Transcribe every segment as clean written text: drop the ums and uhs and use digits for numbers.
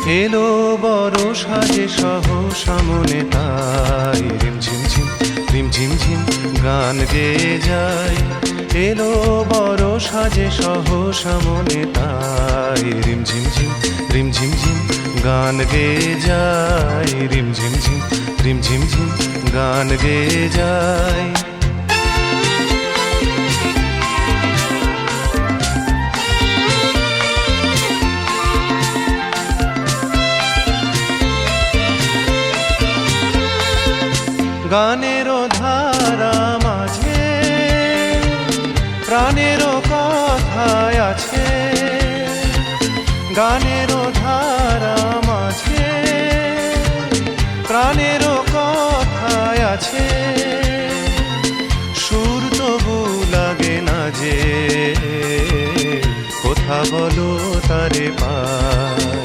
এলো বড় সাজে সহসা মনে তাই রিমঝিম ঝিম রিমঝিম ঝিম গান গেয়ে যায়। এলো বড় সাজে সহসা মনে তাই রিমঝিম ঝিম রিমঝিম ঝিম গান গেয়ে যায়। রিমঝিম ঝিম রিমঝিম ঝিম গান গেয়ে যায়। গানেরও ধারা মাঝে প্রাণেরও কথায় আছে। গানেরও ধারা মাঝে প্রাণেরও কথায় আছে। সুর তবু লাগে না যে কথা বলো তারে পায়।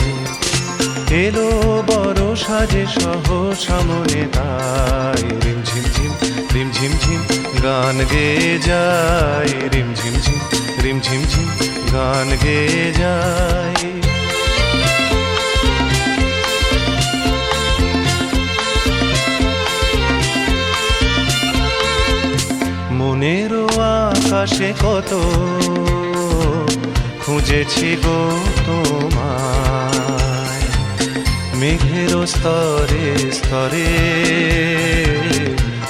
এলো বড় সাজে সহসা মনে তাই রিমঝিম ঝিম রিমঝিম ঝিম গান গেয়ে যায়। রিমঝিম ঝিম রিমঝিম ঝিম গান গেয়ে যায়। মনেরও আকাশে কত খুঁজেছি গো তোমায়। মেঘেরও স্তরে স্তরে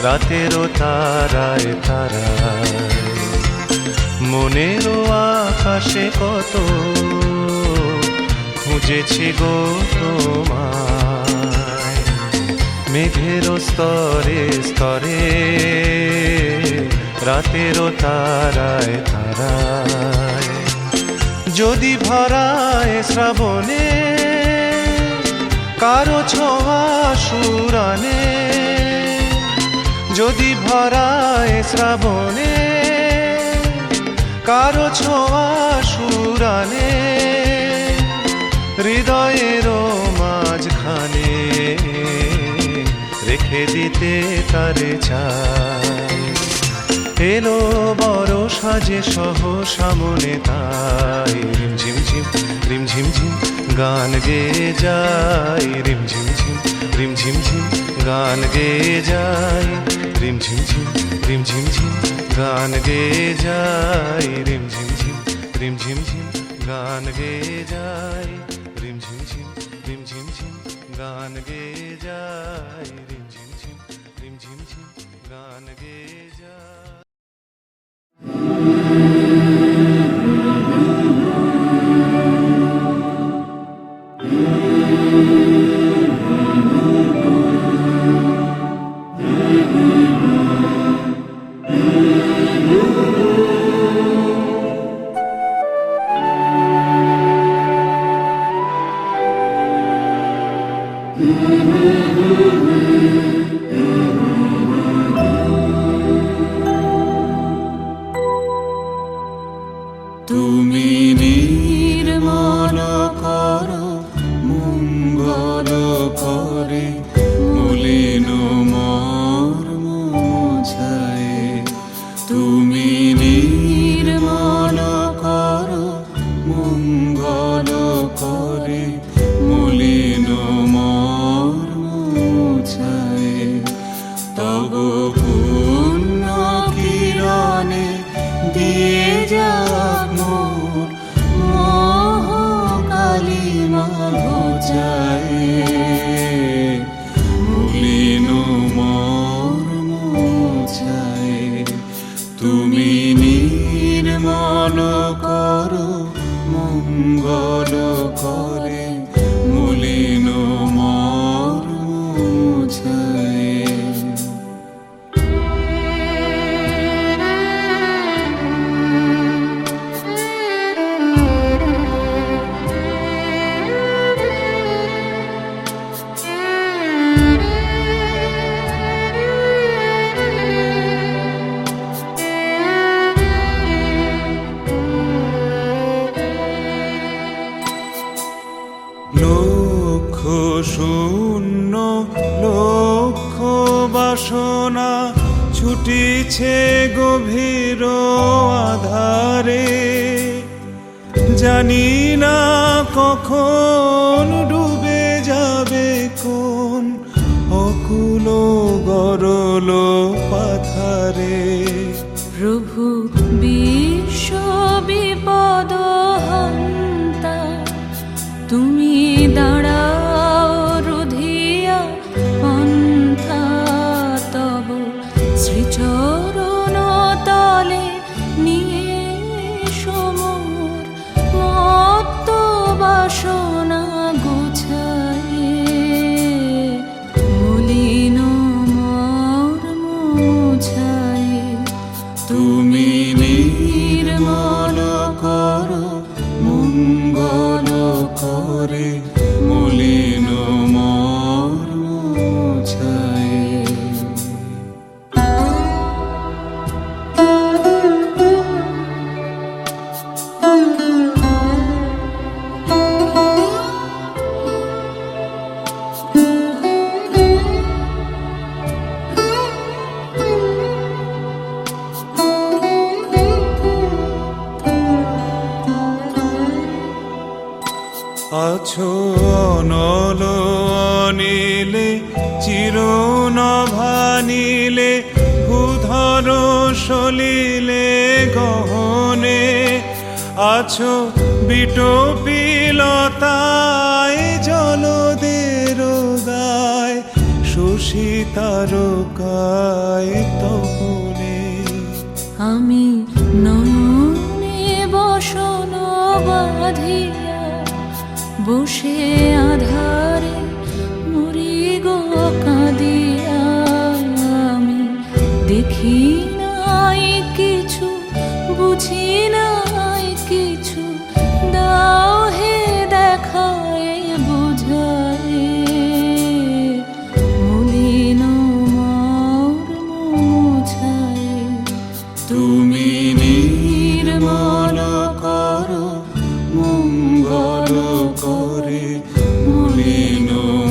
রাতেরও তারায় তারায়। মনেরও আকাশে কত খুঁজেছি গো তোমায়। মেঘেরও স্তরে স্তরে রাতেরও তারায় তারায়। যদি ভরায় শ্রাবণে কারো ছোঁয়া সুরানে। যদি ভরায় শ্রাবণে কারো ছোঁয়া সুরানে। হৃদয়েরও মাঝখানে রেখে দিতে তারে চাই। এলো বড় সাজে সহসা মনে তাই রিমঝিম ঝিম রিমঝিম ঝিম গান গেয়ে যায়। রিমঝিম ঝিম রিমঝিম ঝিম গান গেয়ে যায়। রিমঝিম ঝিম রিমঝিম ঝিম গান গেয়ে যায়। রিমঝিম ঝিম রিমঝিম ঝিম গান গেয়ে যায়। রিমঝিম ঝিম রিমঝিম ঝিম গান গেয়ে যায়। রিমঝিম ঝিম রিমঝিম ঝিম গান গেয়ে যায়। তুমি নির্মল করো মঙ্গল করে মলিন মর্ম ছায়ে। তুমি নির্মল করো মঙ্গল করে মলিন মর্ম ছায়ে। তব পুণ্য কিরণে দিয়ে যাক মোর মোহ কালিমা ঘোচায়ে। মলিন মর্ম ছায়ে। তুমি নির্মল করো মঙ্গল করে মলিন মর্ম ছায়ে। লক্ষ শূন্য লক্ষ বাসনা ছুটিছে গভীর আধারে। জানি না কখন ডুবে যাবে কোন অকুল গরল পাথারে। প্রভু বিশ্ব বিপদ হন্তা, তুমি দাঁড়াও রুধিয়া পন্থা। তব শ্রীচরণ তলে নিয়ে সমর মত্ত বাসনা গুছায়ে। মলিন মর্ম মুছায়ে তুমি নির্মল করো মঙ্গল করে মলিন মর্ম মুছায়ে। আছো অনল অনিলে চিরনভানিলে ভূধর সলিলে গহনে। আছো বিটপিলতায় জলদের গায় শশী তারকায় তপনে। আমি নয়নে বসন বাঁধিয়া বসে আধারে মরি গো কাঁদিয়া। আমি দেখি নাই কিছু, বুঝি নাই কিছু, দাও হে দেখায় বুঝায়। মলিন মর্ম মুছায় তুমি নির্মল করো মঙ্গল করে মলিন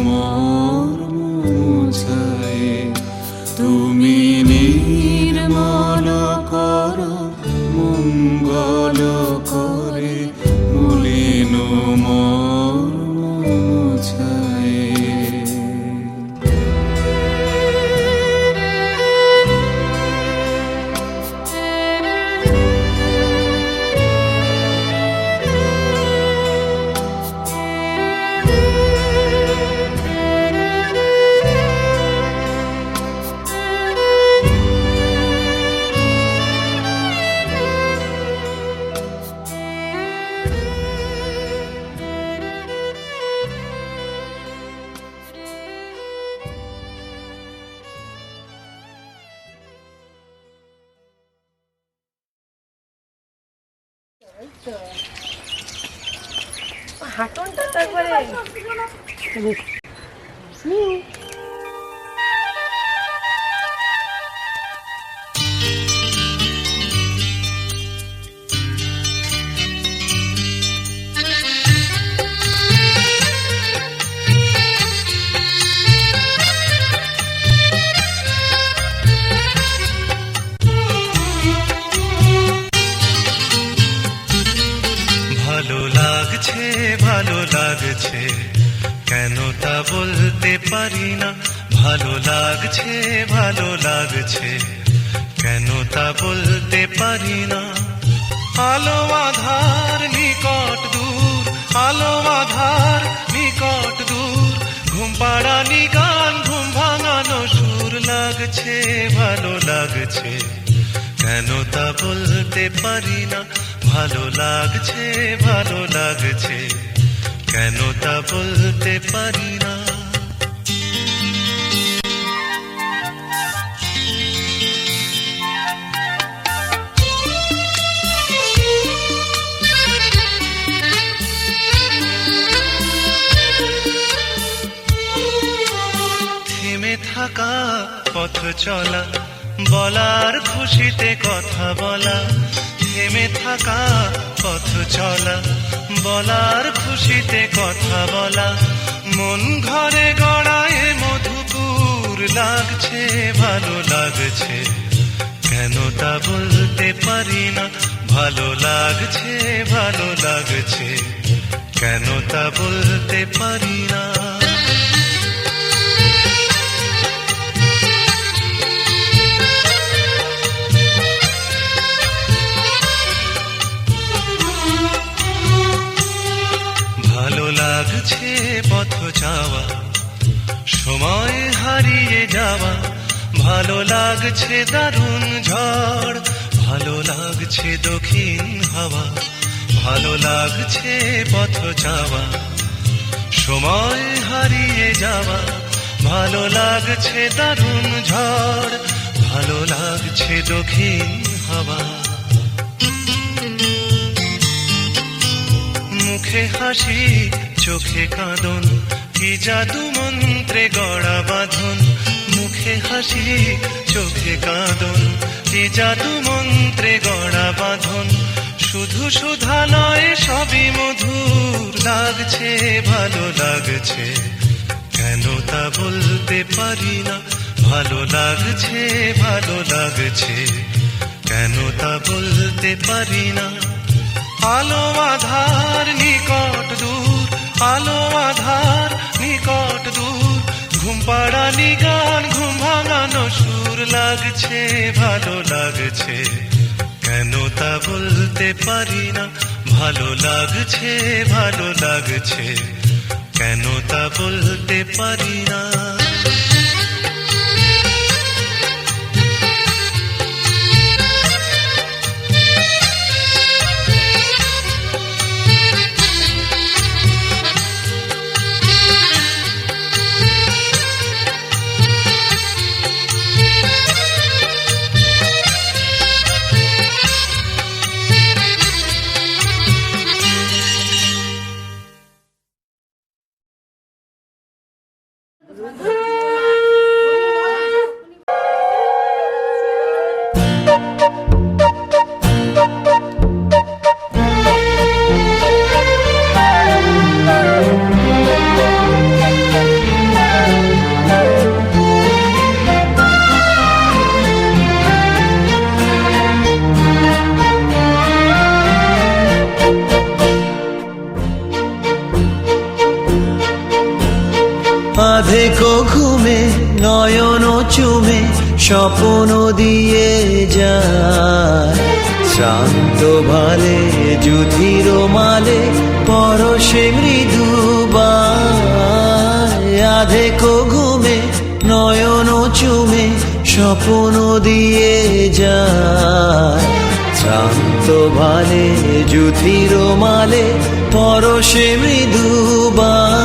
মর্ম মুছায়ে। তুমি নির্মল করো মঙ্গল করে মলিন মর্ম মুছায়ে। হাঁটনটা তারপরে ভালো লাগছে ভালো লাগছে কেন তা বলতে পারি না। ভালো লাগছে ভালো লাগছে কেন তা বলতে পারি না। আলো আধার নিকট দূর, আলো আধার নিকট দূর, ঘুম পাড়ানি গান ঘুম ভাঙানো সুর। লাগছে ভালো লাগছে কেন তা বলতে পারি না। ভালো লাগছে ভালো লাগছে কেন তা বলতে পারি না। থেমে থাকা পথ চলা, বলার খুশিতে কথা বলা। থেমে থাকা পথ চলা, বলার খুশিতে কথা বলা। মন ঘরে গড়ায় মধুপুর। লাগছে ভালো লাগছে কেন তা বলতে পারি না। ভালো লাগছে ভালো লাগছে, কেন তা বলতে পারি না। ভালো লাগছে পথ যাওয়া, সময় হারিয়ে যাওয়া, ভালো লাগছে দারুণ ঝড়, ভালো লাগছে দক্ষিণ হাওয়া, ভালো লাগছে পথ যাওয়া, সময় হারিয়ে যাওয়া, ভালো লাগছে দারুণ ঝড়, ভালো লাগছে দক্ষিণ হাওয়া। মুখে হাসি চোখে কাঁদন, কি জাদু মন্ত্রে গড়া বাঁধন, মুখে হাসি চোখে কাঁদন, কি জাদু মন্ত্রে গড়া বাঁধন, শুধু সুধা নয় সবই মধুর লাগছে ভালো লাগছে, কেন তা বলতে পারি না। ভালো লাগছে ভালো লাগছে, কেন তা বলতে পারি না। আলো আধার নিকট দূর, আলো আধার নিকট দূর, ঘুম পাড়ানি গান ঘুম ভাঙানো সুর লাগছে ভালো লাগছে, কেন তা বলতে পারি না। ভালো লাগছে ভালো লাগছে, কেন তা বলতে পারি না। আধেকো ঘুমে নয়ন চুমে স্বপ্ন দিয়ে যায়, শান্ত ভালে যুধির মালে পরশে মৃদুবায়। আধেকো ঘুমে নয়ন চুমে স্বপ্ন দিয়ে যায়, শান্ত ভালে যুধির মালে পরশে মৃদুবায়।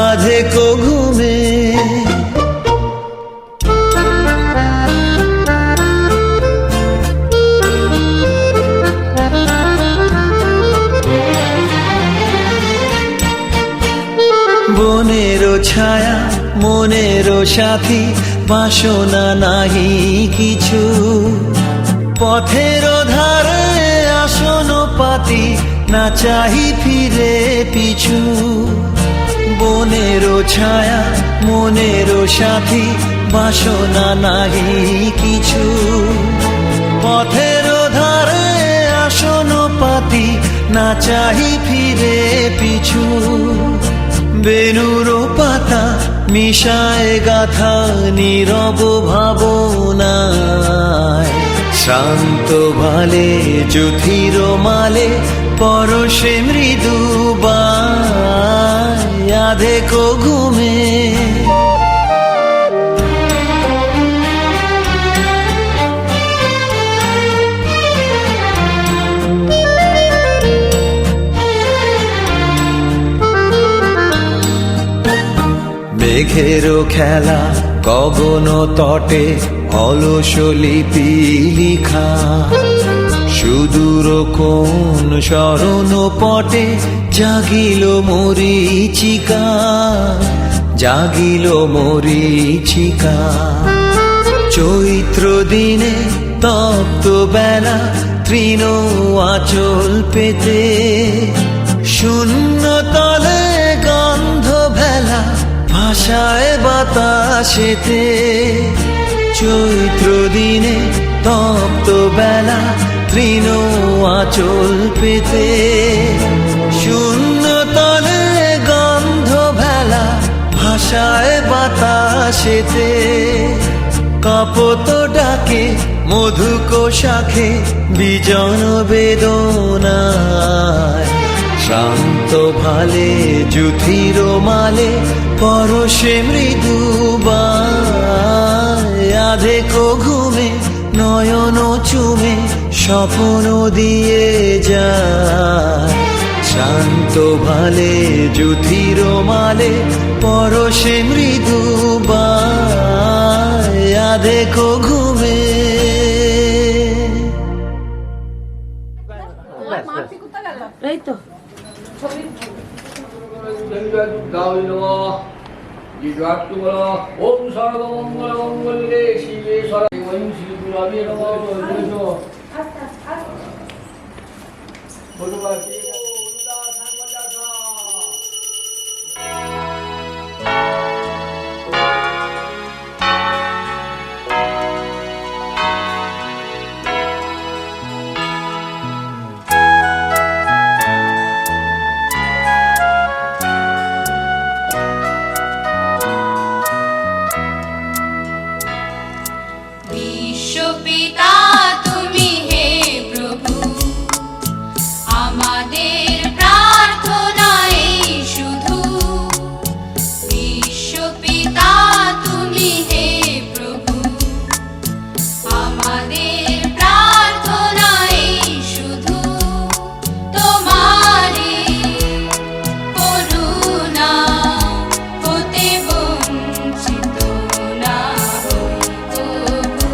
আধেকো ঘুমে বনেরও ছায়া মনেরও সাথী, বাসনা নাহি কিছু, পথের ধারে আসন পাতি না চাহি ফিরে পিছু। বনেরও ছায়া মনেরও সাথী, বাসনা নাহি কিছু, পথের ধারে আসন পাতি না চাহি ফিরে পিছু। বেনুর পাতা মিশায় গাথা নীরব ভাবনায়, শান্ত ভালে যুধির মালে পরশে মৃদুবায়। আধেকো ঘুমে মেঘেরও খেলা গগন তটে অলস লিপি লিখা, সুদূর কোন শরণ পটে জাগিল মরীচিকা, জাগিল মরীচিকা। চৈত্র দিনে তপ্ত বেলা তৃণ আঁচল পেতে, শূন্য তলে গন্ধ ভেলা ভাষায় বাতাসেতে। চৈত্র দিনে তপ্ত বেলা তৃণ আঁচল পেতে শূন্য তলে গন্ধ ভেলা ভাষায় বাতাসেতে কাপত ডাকে মধুক শাখে বিজন বেদনায় শান্ত ভালে যুথির মালে পরশে মৃদু আধেকো ঘুমে নয়ন চুমে স্বপ্ন দিয়ে যায় শান্ত ভালে যুথির মালে পরশে মৃদু আধেকো ঘুমে। এই তো ওম সর্বমঙ্গল মঙ্গলে শিবে সর্বং শ্রী গুরবে নমঃ। বিশ্বপিতা তুমি হে প্রভু, আমাদের প্রার্থনা এই শুধু। বিশ্বপিতা তুমি হে প্রভু, আমাদের প্রার্থনা এই শুধু। তোমারই করুণা হতে বঞ্চিত না হই তবু।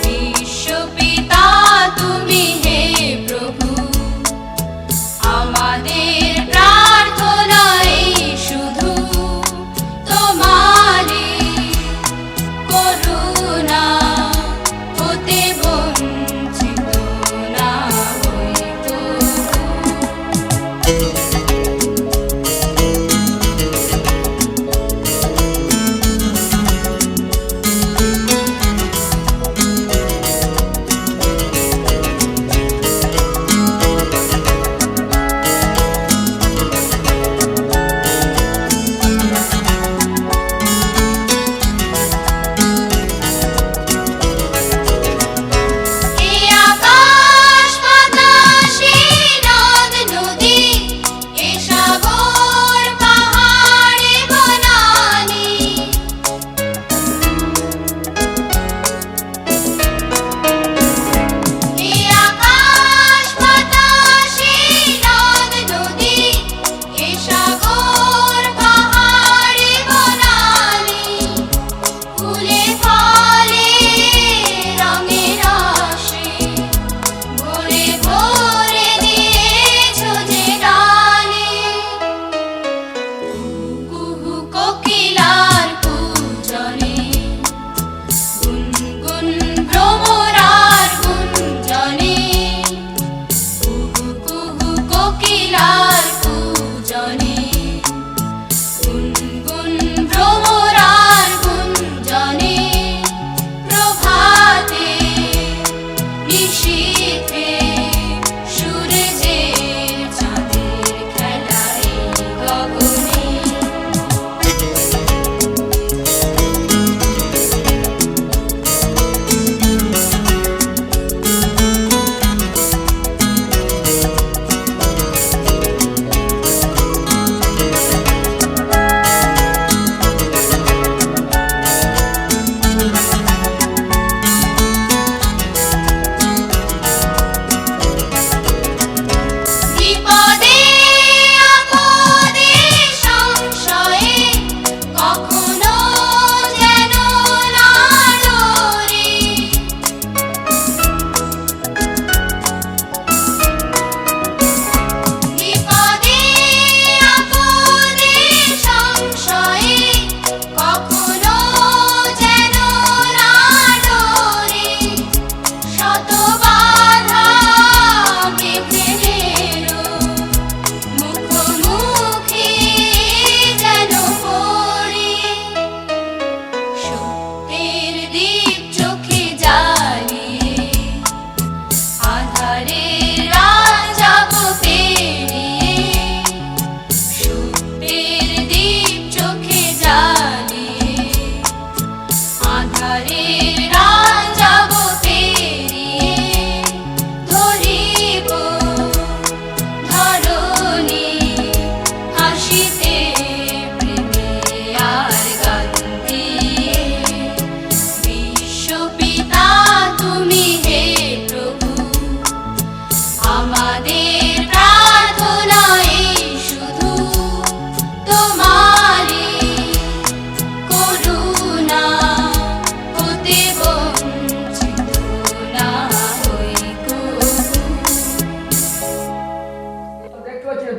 বিশ্বপিতা তুমি হে প্রভু,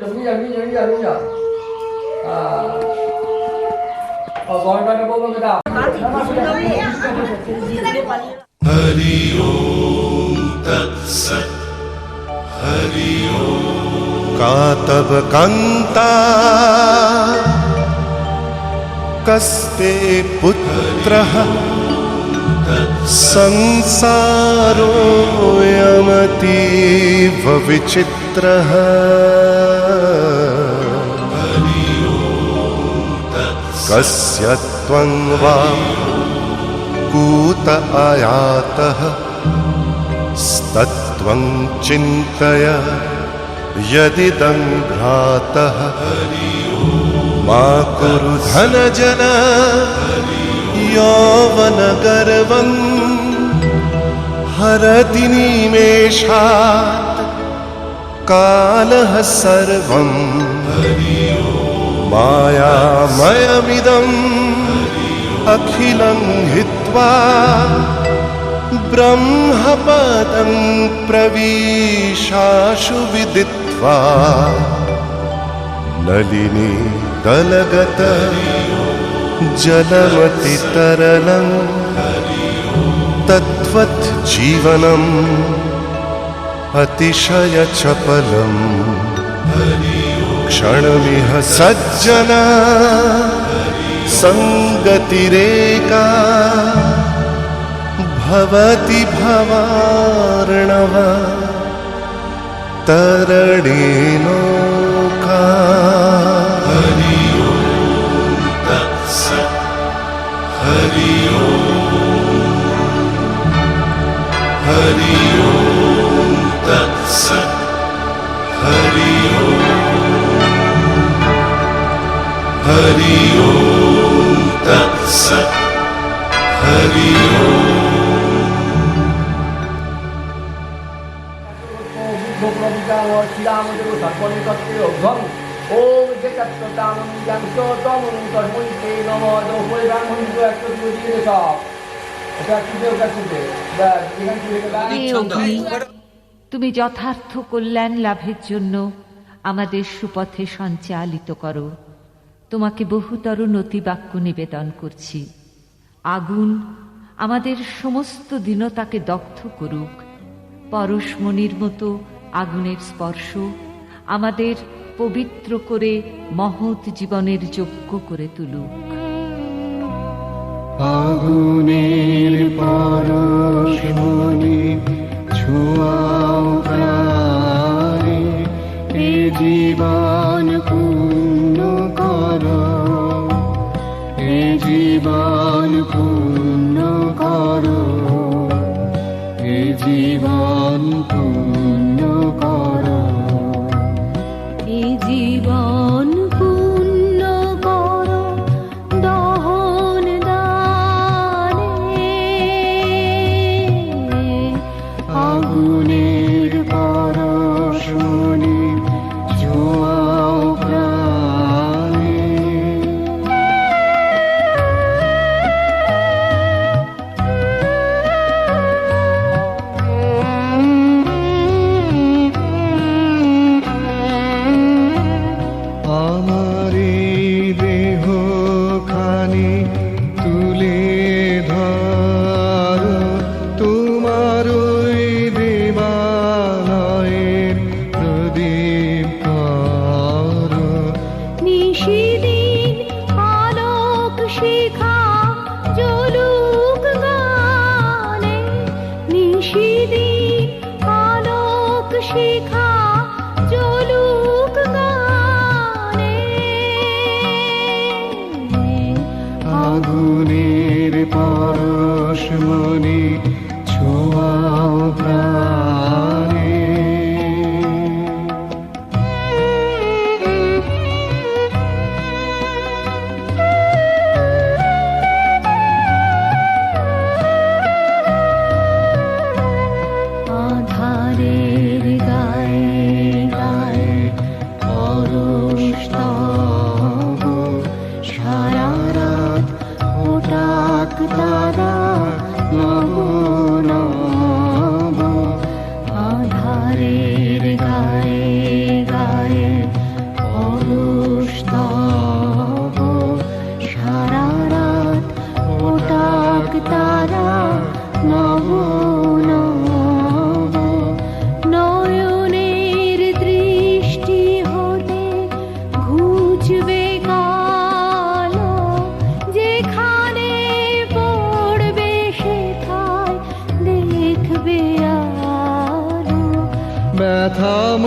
তো নিয়ে যা গড়টাকে বলবো কেটা हरि ओम तत्सत् हरि ओम का तव कान्ता कस्ते पुत्रः संसारोऽयमतीव विचित्रः कस्य त्वं वा कूत आयातः स्तत्त्वं चिन्तय यदिदं भ्रातः मा कुरु धनजन यौवनगर्वं हरति निमेषात् कालः सर्वं मायामयमिदम् अखिलं हित्वा ब्रह्मपदं प्रविशाशु विदित्वा नलिनी दलगत जलमतितरलं तद्वत् जीवनम् अतिशयचपलम् क्षणमिह सज्जना संगतिरेका भवति भवार्णव तरणेनोका हरि ओम तत्सत् हरि ओम तत्सत् हरि ओम तत्सत् हरि তুমি যথার্থ কল্যাণ লাভের জন্য আমাদের সুপথে সঞ্চালিত করো। তোমাকে বহুতর নতিবাক্য নিবেদন করছি। আগুন আমাদের সমস্ত দীনতাকে দগ্ধ করুক। পরশমণির মতো আগুনের স্পর্শ আমাদের পবিত্র করে মহৎ জীবনের যোগ্য করে তুলুক। আগুনের পরশমণি ছোঁয়াও প্রাণে, এ জীবন পূর্ণ করো, এ জীবন পূর্ণ করো, এ জীবন পূর্ণ করো, এ জীবন পূর্ণ করো দহন দানে। আগুনের পরশমণি ছোঁয়া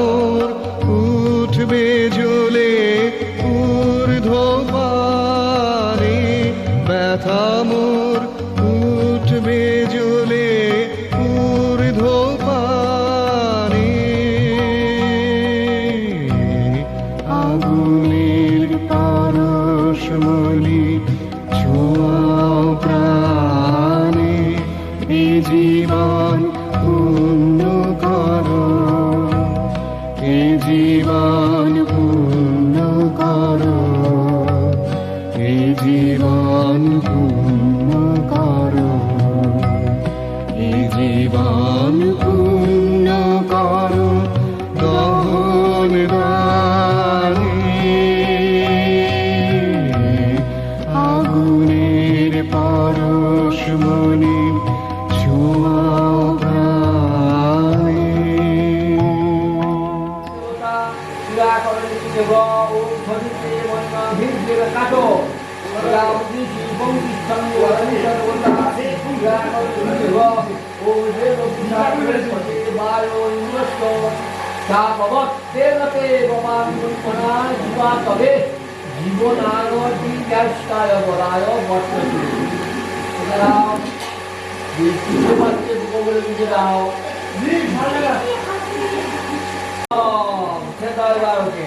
মোর উঠবে জ্বলে ঊর্ধ্বপানে, ব্যথা মোর উঠবে জ্বলে ঊর্ধ্বপানে। আগুনের পারশমণি ছোঁয়াও প্রাণে, এ জীবন পূর্ণ করো, এ জীবন পূর্ণ করো, এ জীবন পূর্ণ করো, এ জীবন পূর্ণ করো দহন দানে। আগুনের পরশমণি ছোঁয়াও প্রাণে। শিরা করে দেব ও ধরিতে মন্না ভিড় কাটো রাম দিশি বঙ্গি সঙ্গে অনিশর বন্ধা শিরা করে দেব ও দেব বিচার করে বালো ইন্দ্রস্ত সাপবত দেবতে ভগবান মুন্মনা জীবা তবে জীবনানো দিব্যাস্তায় বরায় বর্তমান। এছাড়াও বিষ্ণু পাচ্ছে বলে দিতে দাও ভালো লাগে সেটা এবার ওকে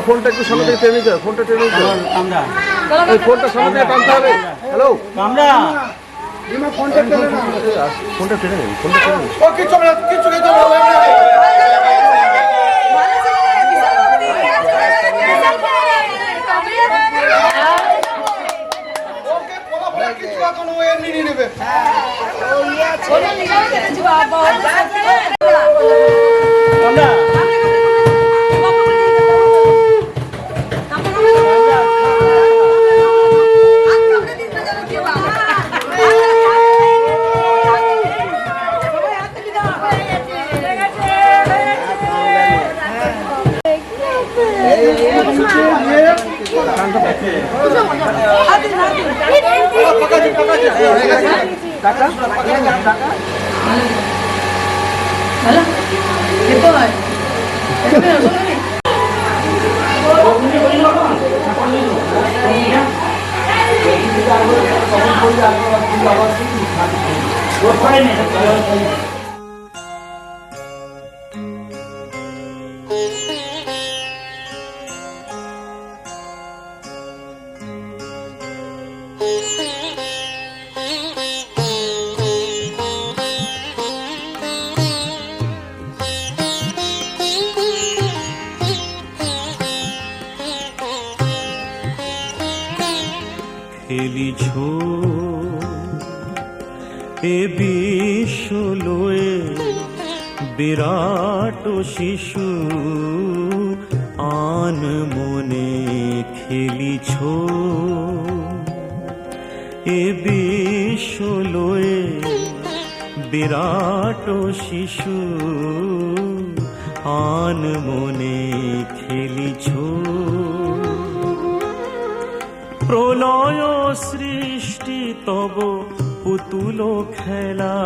ফোনটা একটু সামনে থেকে টেনে যাও, ফোনটা টেনে যাও, এই ফোনটা সামনে থেকে টানতে হবে। হ্যালো, ফোনটা টেনে নিন, ফোনটা টেনে নিন। খেলিছ এ বিশ্ব লয়ে বিরাট শিশু আন মনে খেলিছ এ বিশ্ব লয়ে বিরাট শিশু আন মনে খেলিছ প্রলয় সৃষ্টি তব পুতুল খেলা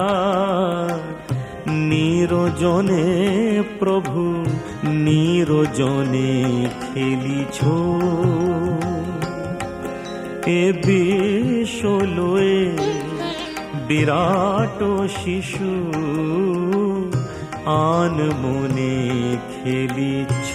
নিরজনে প্রভু নিরজনে খেলিছ এ বিশ্ব লয়ে বিরাট শিশু আন মনে খেলিছ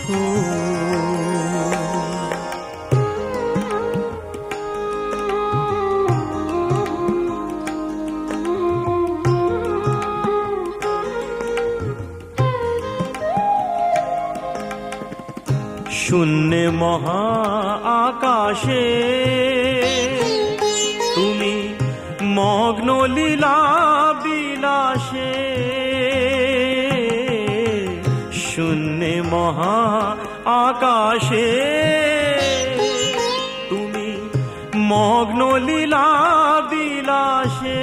শূন্যে মহা আকাশে তুমি মগ্ন লীলা বিলাসে শূন্যে মহা আকাশে তুমি মগ্ন লীলা বিলাসে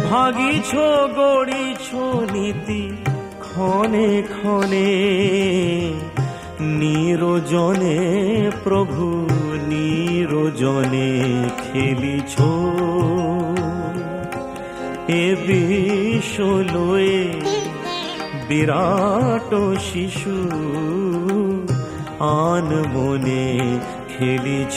ভাগিছ গড়িছ নীতি ক্ষণে ক্ষণে নিরজনে প্রভু নিরজনে খেলিছ এ বিশ্ব লয়ে বিরাট শিশু আন মনে খেলিছ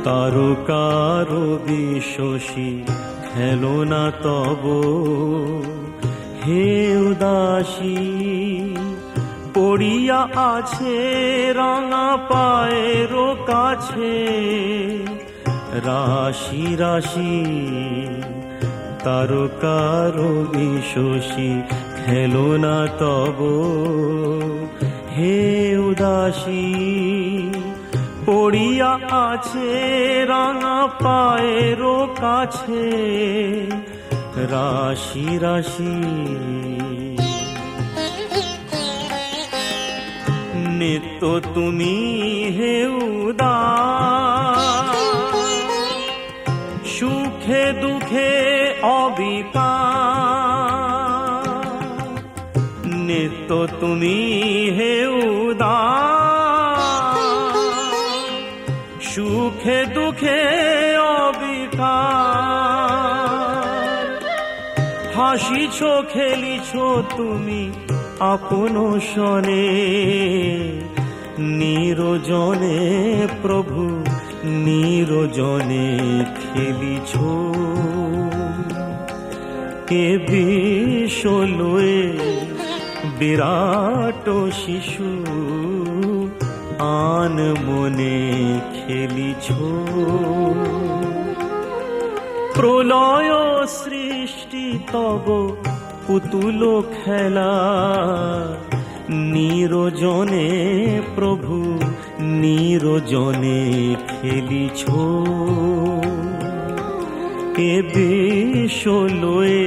তারকার বিশ্বসী খেলো না তব হে উদাসী পড়িয়া আছে রাঙা পায়ের কাছে রাশি রাশি তারকার বিশ্বসী খেলো না তব হে উদাসী পড়িয়া আছে রাঙা পায়ের কাছে রাশি রাশি নিত্য তুমি হে উদাস সুখে দুঃখে অবিকার নিত্য তুমি হে উদাস সুখে দুঃখে অবিকার হাসিছ খেলিছ তুমি আপন সনে, নিরজনে প্রভু নিরজনে খেলিছ। কে বিশ্বলয়ে বিরাট শিশু আন মনে খেলিছ। প্রলয় সৃষ্টি তব পুতুল খেলা, নিরজনে প্রভু নিরজনে খেলিছ। এ বিশ্বলয়ে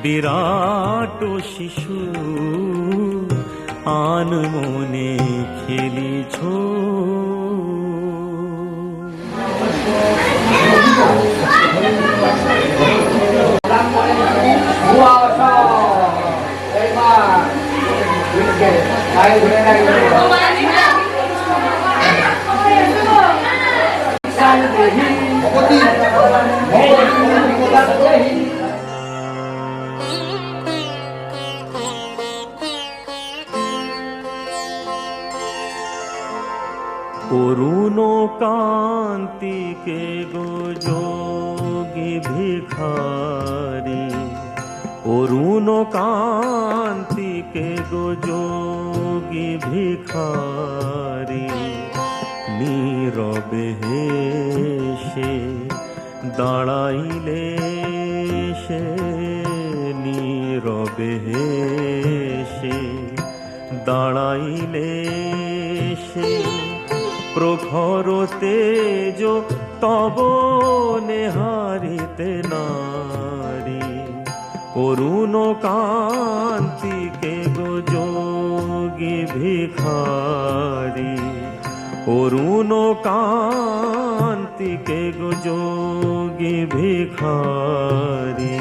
বিরাট শিশু আন মনে খেলিছ। অরুণ কান্তিকে গো যোগী ভিখারি, অরুণ কান্তিকে গো যোগী ভিখারি, নীরবে হেসে দাঁড়াইলে সে, নীরবে হেসে দাঁড়াইলে সে, প্রখর তেজ তব নেহারিতে নারী। অরুণ কান্তিকে গো যোগী ভিখারি, অরুণ কান্তিকে গো যোগী ভিখারি।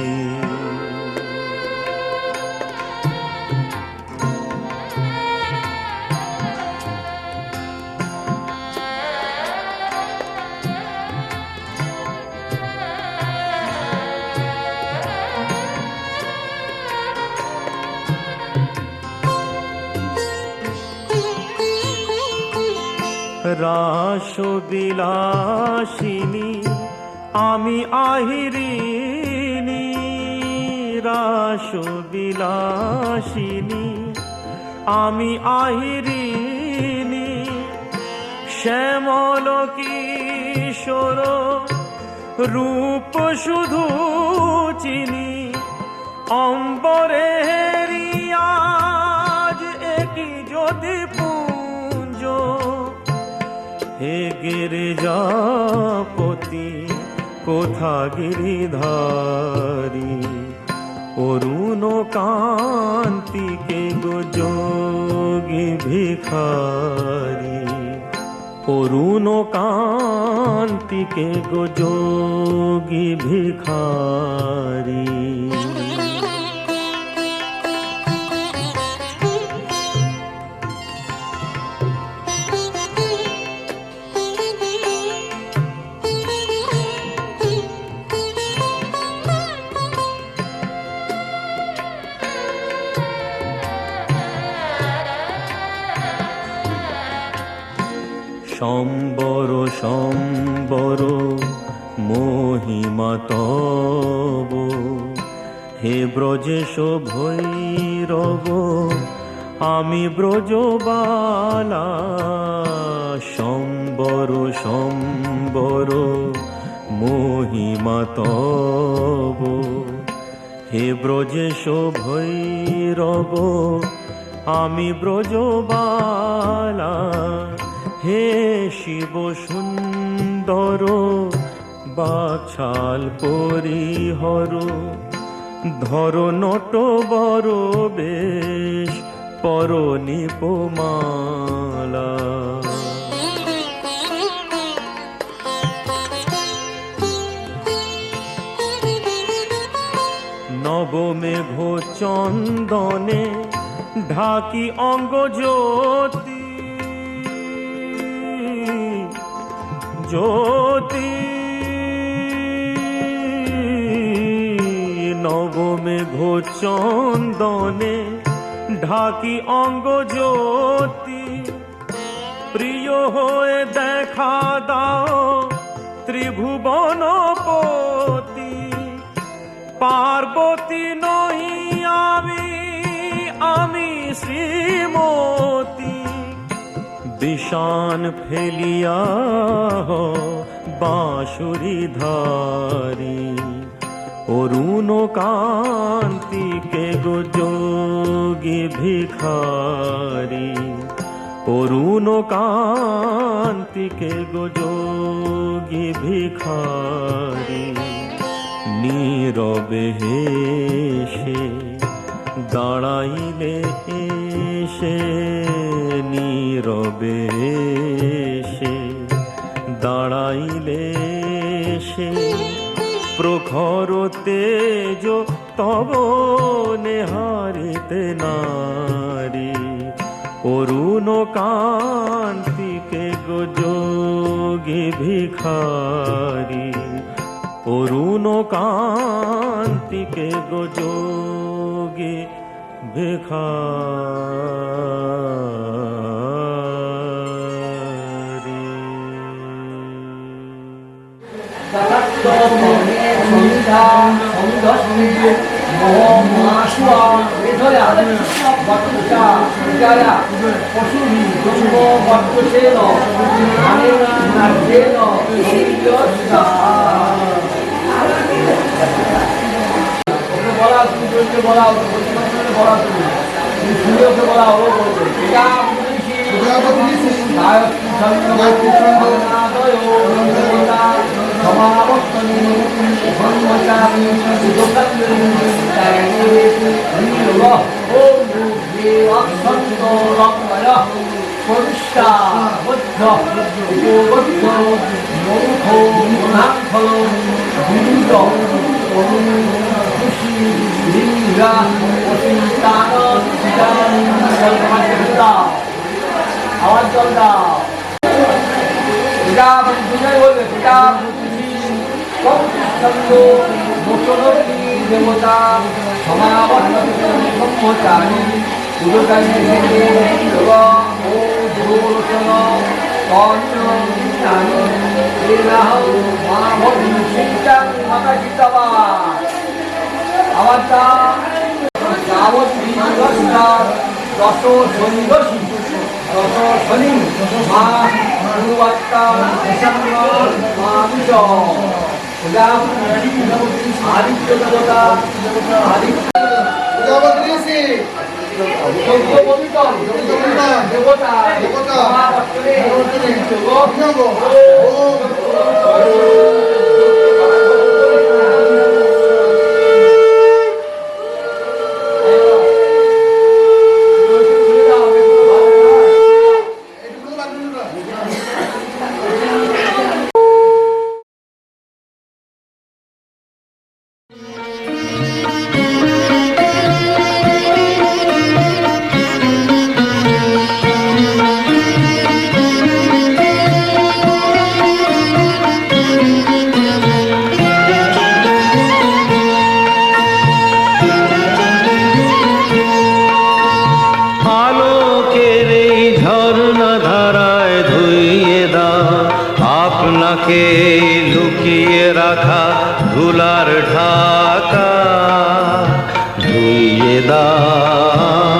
রাস বিলাসিনী আমি আহিরিনী, রাস বিলাসিনী আমি আহিরিনী, শ্যামল কিশোর রূপ শুধু চিনি, অম্বরে আজ একই যদি পুঞ্জ। হে গিরিজাপতি কোথা গিরিধারী, অরুণ কান্তিকে গো যোগী ভিখারি, অরুণ কান্তিকে গো যোগী ভিখারি। সম্বর সম্বর মহিমা তব, হে ব্রজেশ ভৈরব আমি ব্রজবালা। সম্বর সম্বর মহিমা তব, হে ব্রজেশ ভৈরব আমি ব্রজবালা। হে শিব সুন্দর বাছাল পরিহর, ধর নট বর বেশ পর নিপমালা। নবমেঘ চন্দনে ঢাকি অঙ্গ জ্যোতি, জ্যোতি নবমেঘ মেঘচন্দনে ঢাকি অঙ্গ জ্যোতি, প্রিয় হয়ে দেখা দাও ত্রিভুবনপতি। পার্বতী নই আমি শ্রীমতী, বিষান ফেলিয়া বাঁশুরি ধারি। অরুণ কান্তিকে গো যোগী ভিখারি, অরুণ কান্তিকে গো যোগী ভিখারি। নীরবে হেসে দাঁড়াইলে এসে, নীরবে হেসে দাঁড়াইলে এসে। প্রখর তেজ তব নেহারিতে নারী, অরুণ কান্তিকে গো যোগী ভিখারি। অরুণ কান্তিকে গো যোগী ভিখারি। আওয়াজ জল দাও, প্রজাপতি দুজনে বলবে প্রজাপতি দেবতা সমাবর্তী পুজোকারী ও দেবলোচন মাতা গীতাবা আবার দশ সন্ধ্যসী দশ শনি মা গুরুবার্তা মা বিষ আদিত্য দেবতা আদিত্য দেবতা আপনাকে লুকিয়ে রাখা ধুলার ঢাকা ধুইয়ে দাও,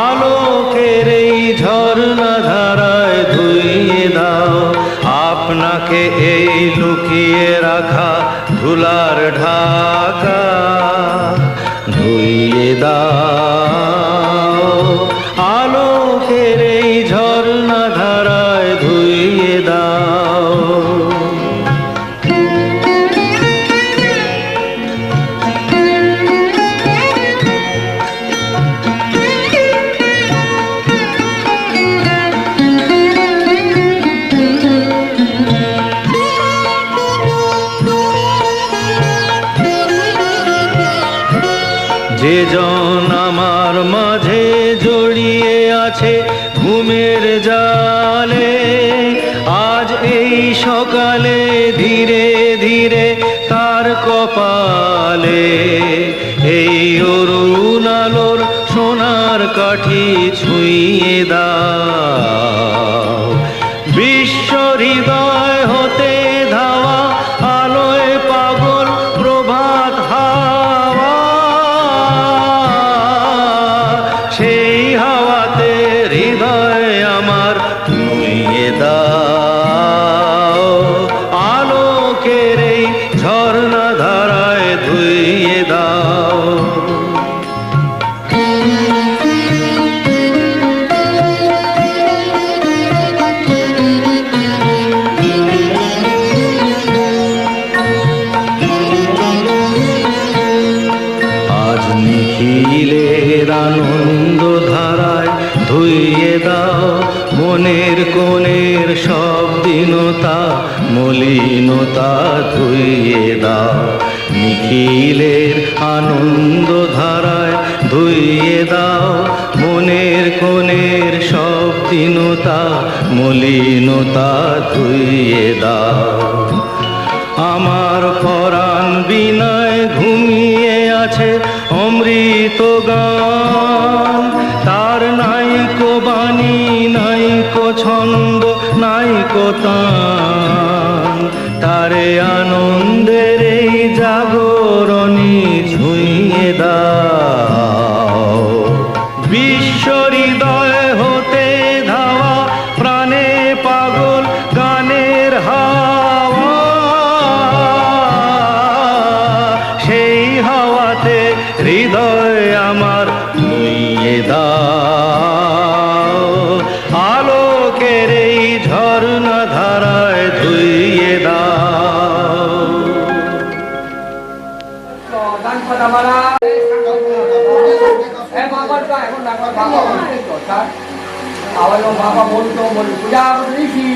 আলোকের এই ঝর্ণা ধারায় ধুইয়ে দাও। আপনাকে এই লুকিয়ে রাখা ধুলার ঢাকা ধুইয়ে দাও, আলোকের এই ঝর্ণা ধারায় ধুইয়ে দাও। যে জন আমার মাঝে জড়িয়ে আছে ঘুমের জালে, আজ এই সকালে ধীরে ধীরে তার কপালে কাঠি ছুঁয়ে দাও বিশ্ব হৃদয় হতে ধাওয়া আলোয় পাগল প্রভাত হাওয়া সেই হাওয়াতে হৃদয় আমার নুইয়ে দাও আলোকের এই ঝর্ণা ধারায় ধুইয়ে দাও আজ নিখিলের আনন্দ ধারায় ধুইয়ে দাও মনের কোণের সব দীনতা মলিনতা ধুইয়ে দাও নিখিলের আনন্দ ধারায় ধুইয়ে দাও মনের কোণের সব দীনতা মলিনতা ধুইয়ে দাও আমার পরাণ বিনয় ঘুমিয়ে আছে অমৃত গান তার নাইকো বাণী নাইকো ছন্দ নাইকো তান তারে আনন্দের এই জাগরণী ছুঁয়ে দাও বিশ্ব হৃদয় হতে ধাওয়া প্রাণে পাগল গানের হাওয়া সেই হাওয়াতে হৃদয় আমার নুইয়ে দাও আলোকের এই ঝর্ণা ধারায় ধুইয়ে দাও দান কথা মারা বাবা এখন বাবা আবার বাবা বলতো বলি পূজা ঋষি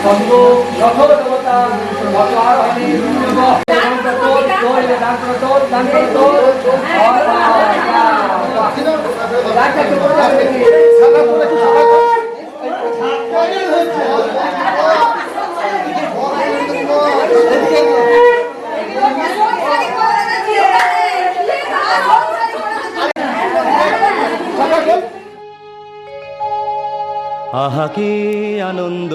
ছন্দ যত দেবতা যত আর আহা কি আনন্দ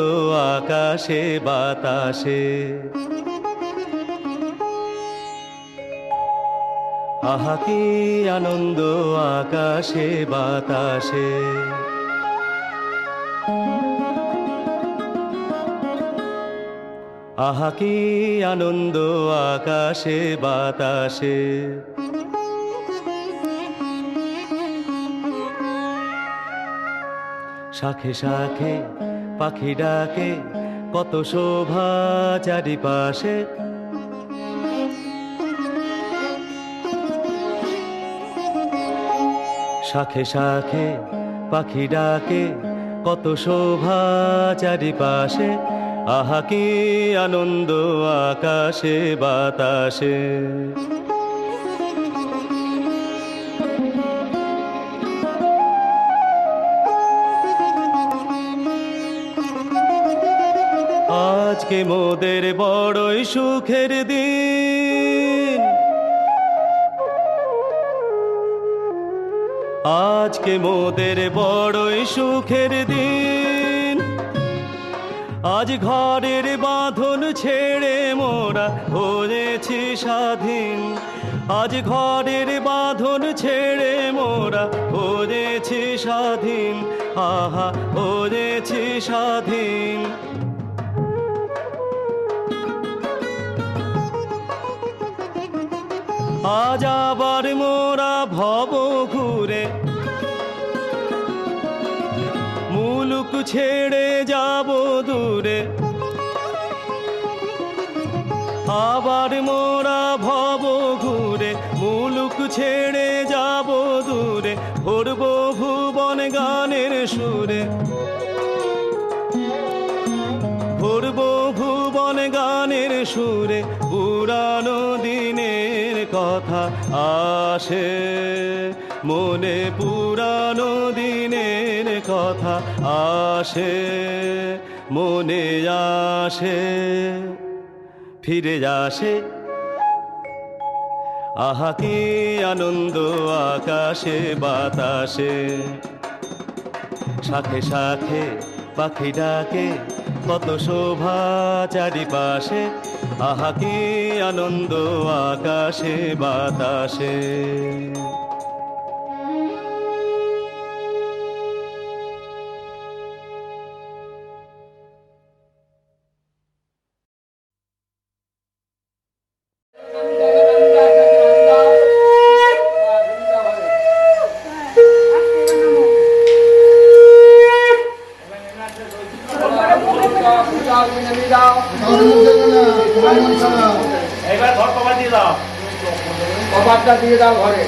আকাশে বাতাসে আহা কি আনন্দ আকাশে বাতাসে আহা কি আনন্দ আকাশে বাতাসে শাখে শাখে পাখি ডাকে কত শোভা চারিপাশে শাখে শাখে পাখি ডাকে কত শোভা চারিপাশে আহা কি আনন্দ আকাশে বাতাসে আজকে মোদের বড়ই সুখের দিন আজকে মোদের বড়ই সুখের দিন আজ ঘরের বাঁধন ছেড়ে মোরা হয়েছি স্বাধীন আজ ঘরের বাঁধন ছেড়ে মোরা হয়েছি স্বাধীন আহা হয়েছি স্বাধীন আজ আবার মোরা ভব ঘুরে মুলুক ছেড়ে যাব দূরে আবার মোরা ভব ঘুরে মুলুক ছেড়ে যাব দূরে ভরব ভুবন গানের সুরে ভরব ভুবন গানের সুরে পুরানো দিনের কথা আসে মনে পুরানো দিনের কথা আসে মনে আসে ফিরে আসে আহা কি আনন্দ আকাশে বাতাসে, শাখে শাখে পাখি ডাকে, কত শোভা চারিপাশে, আহা কি আনন্দ আকাশে বাতাসে। এবার ঘর কবার দিয়ে দাও, কবারটা দিয়ে দাও ঘরে।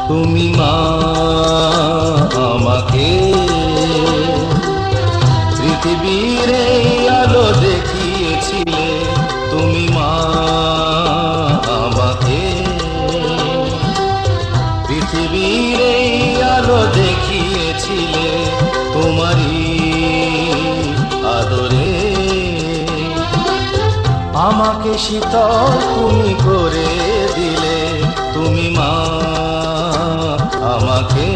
তুমি মা আমাকে পৃথিবীর এই আলো দেখিয়েছিলে, তুমি মা আমাকে পৃথিবীর এই আলো দেখিয়েছিলে, তোমারই আদরে আমাকে শীতল তুমি করে দিলে, তুমি মা আমাকে।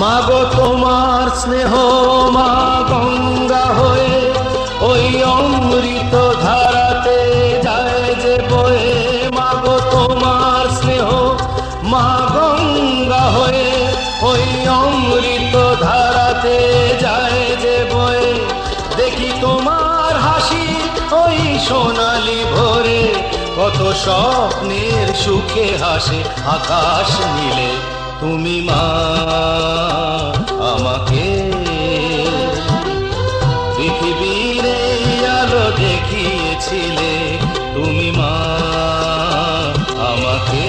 মাগো তোমার স্নেহ মা গঙ্গা হয়ে ওই অমৃত ধারাতে যায় যে বয়ে, মাগো তোমার স্নেহ মা গঙ্গা হয়ে ওই অমৃত ধারাতে যায় যে বয়ে, দেখি তোমার হাসি ওই সোনালি ভোরে, কত স্বপ্নের সুখে হাসে আকাশ নীলে, তুমি মা আমাকে পৃথিবীর এই আলো দেখিয়েছিলে, তুমি মা আমাকে।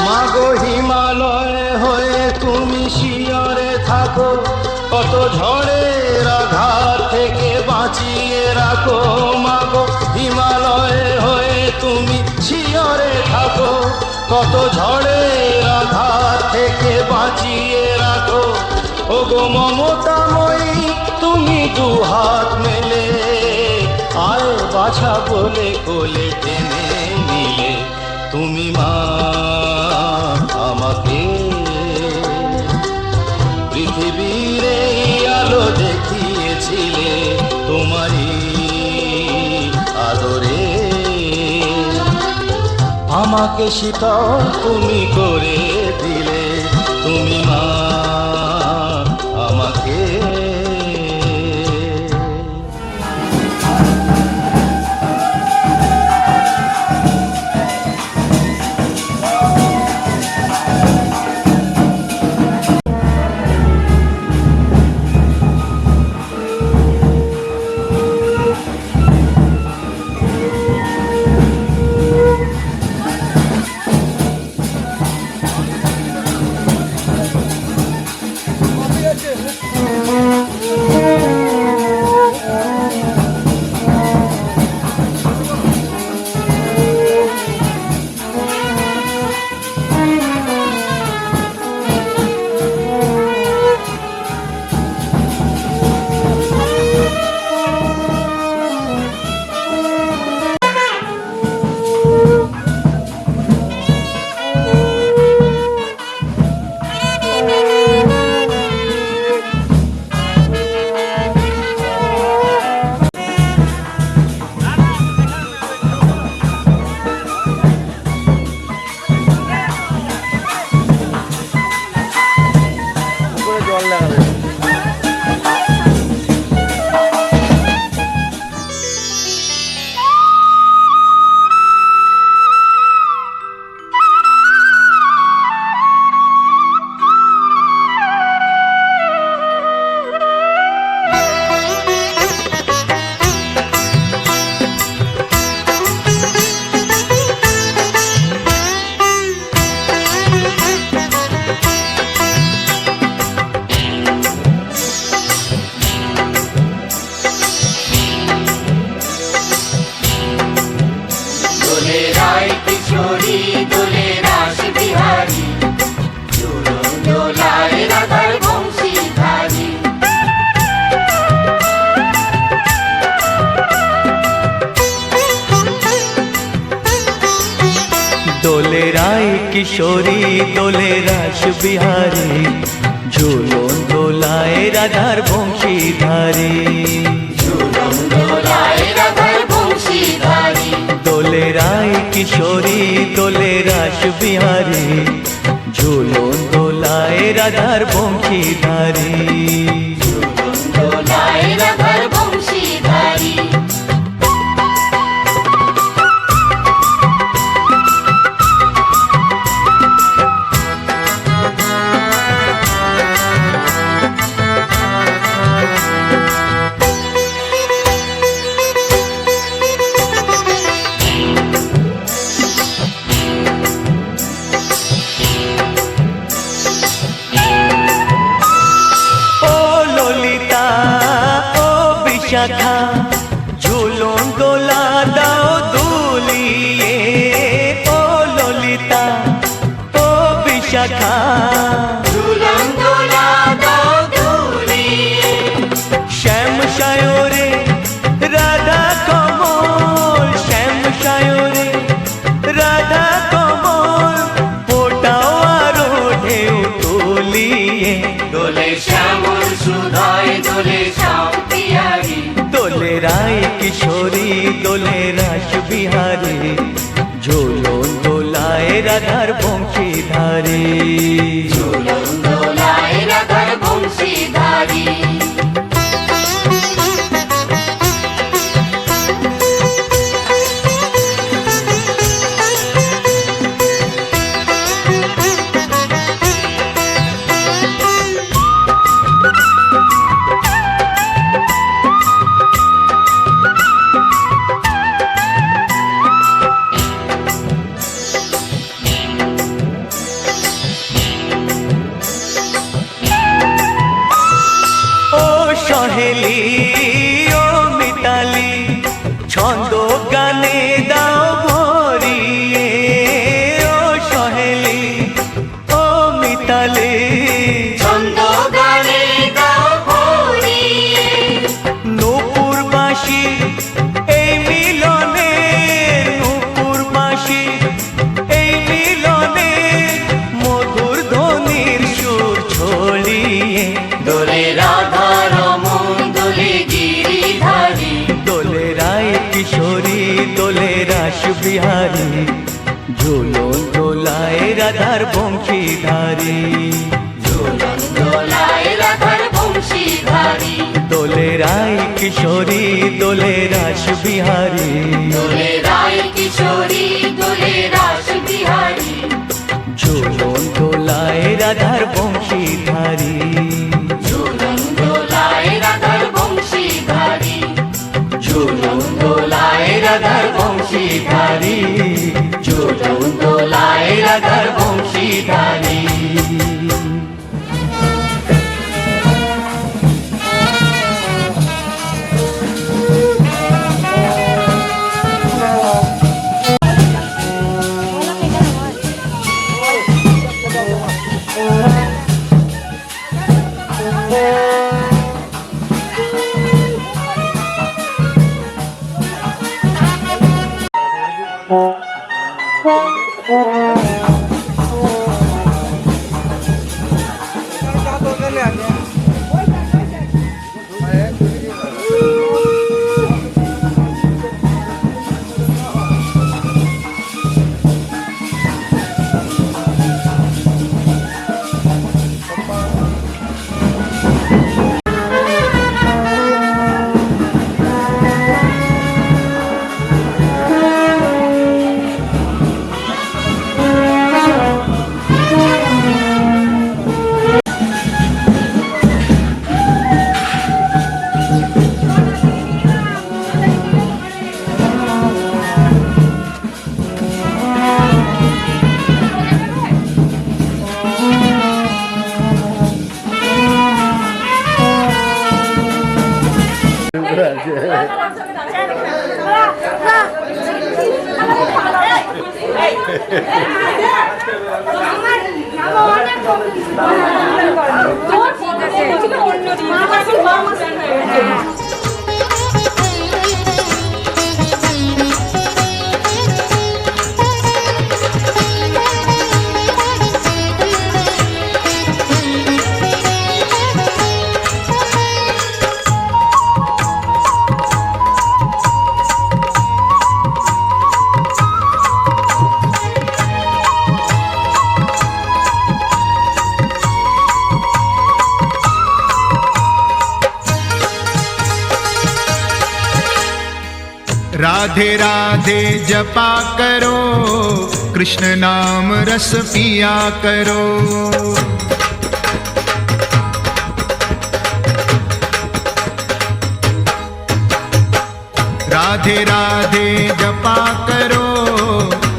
মাগো হিমালয় হয়ে তুমি শিয়রে থাকো, কত ঝড়ের আঘাত থেকে বাঁচিয়ে রাখো, মাগো হিমালয় হয়ে তুমি শিয়রে থাকো, কত ঝড়ের আঘাত থেকে বাঁচিয়ে রাখো, ওগো মমতাময়ী তুমি দুহাত মেলে আয় বাছা বলে কোলে টেনে নিলে, তুমি মা আমাকে পৃথিবীর এই আলো দেখিয়েছিলে, তোমারই আদরে আমাকে শীতল তুমি করে দিলে, তুমি মা আমাকে। দোলে রাস বিহারী ঝুলন দোলায় রাধার বংশীধারী দোলে রায় কিশোরী দোলে রাস বিহারী ঝুলন দোলায় রাধার বংশীধারী ঝুলন দোলায় রাধার বংশীধারী দোলে রায় কিশোরী দোলে রাস বিহারী ঝুলন দোলায় রাধার বংশীধারী ঝুলন দোলায় রাধার বংশীধারী শাখা ঝুলন দোলা দাও দুলিয়ে ও ললিতা ও বিশাখা ঝুলন দোলা দাও দুলিয়ে শ্যাম সায়রে রাধা কমল শ্যাম সায়রে রাধা কমল ফোটাও আরো ঢেউ তুলিয়ে দোলে শ্যামল সুধায় দোলে শ্যাম পিয়ারী দোলে রায় কিশোরী দোলে রাস বিহারী ঝুলন দোলায় রাধার বংশীধারী ঝুলন দোলায় রাধার বংশীধারী সহেলি ও মিতালি ছন্দ গানে দাও ভরিয়ে ও সহেলি ও মিতালি ছন্দ গানে দাও ভরিয়ে নূপুর বাঁশি এই মিলনে নূপুর বাঁশি এই মিলনে মধুর ধ্বনির সুর ছড়িয়ে দোলে রাধা রমন দোলে গিরিধারী দোলে রায় কিশোরী দোলে রাস বিহারী ঝুলন দোলায় রাধার বংশীধারী ঝুলন দোলায় রাধার বংশীধারী দোলে রায় কিশোরী দোলে রাস বিহারী দোলে রায় কিশোরী দোলে রাস বিহারী ঝুলন দোলায় রাধার বংশীধারী ঝুলন দোলায় রাধার বংশীধারী ঝুলন দোলায় রাধার বংশীধারী ঝুলন দোলায় রাধার বংশীধারী राधे राधे जपा करो, कृष्ण नाम रस पिया करो। राधे राधे जपा करो,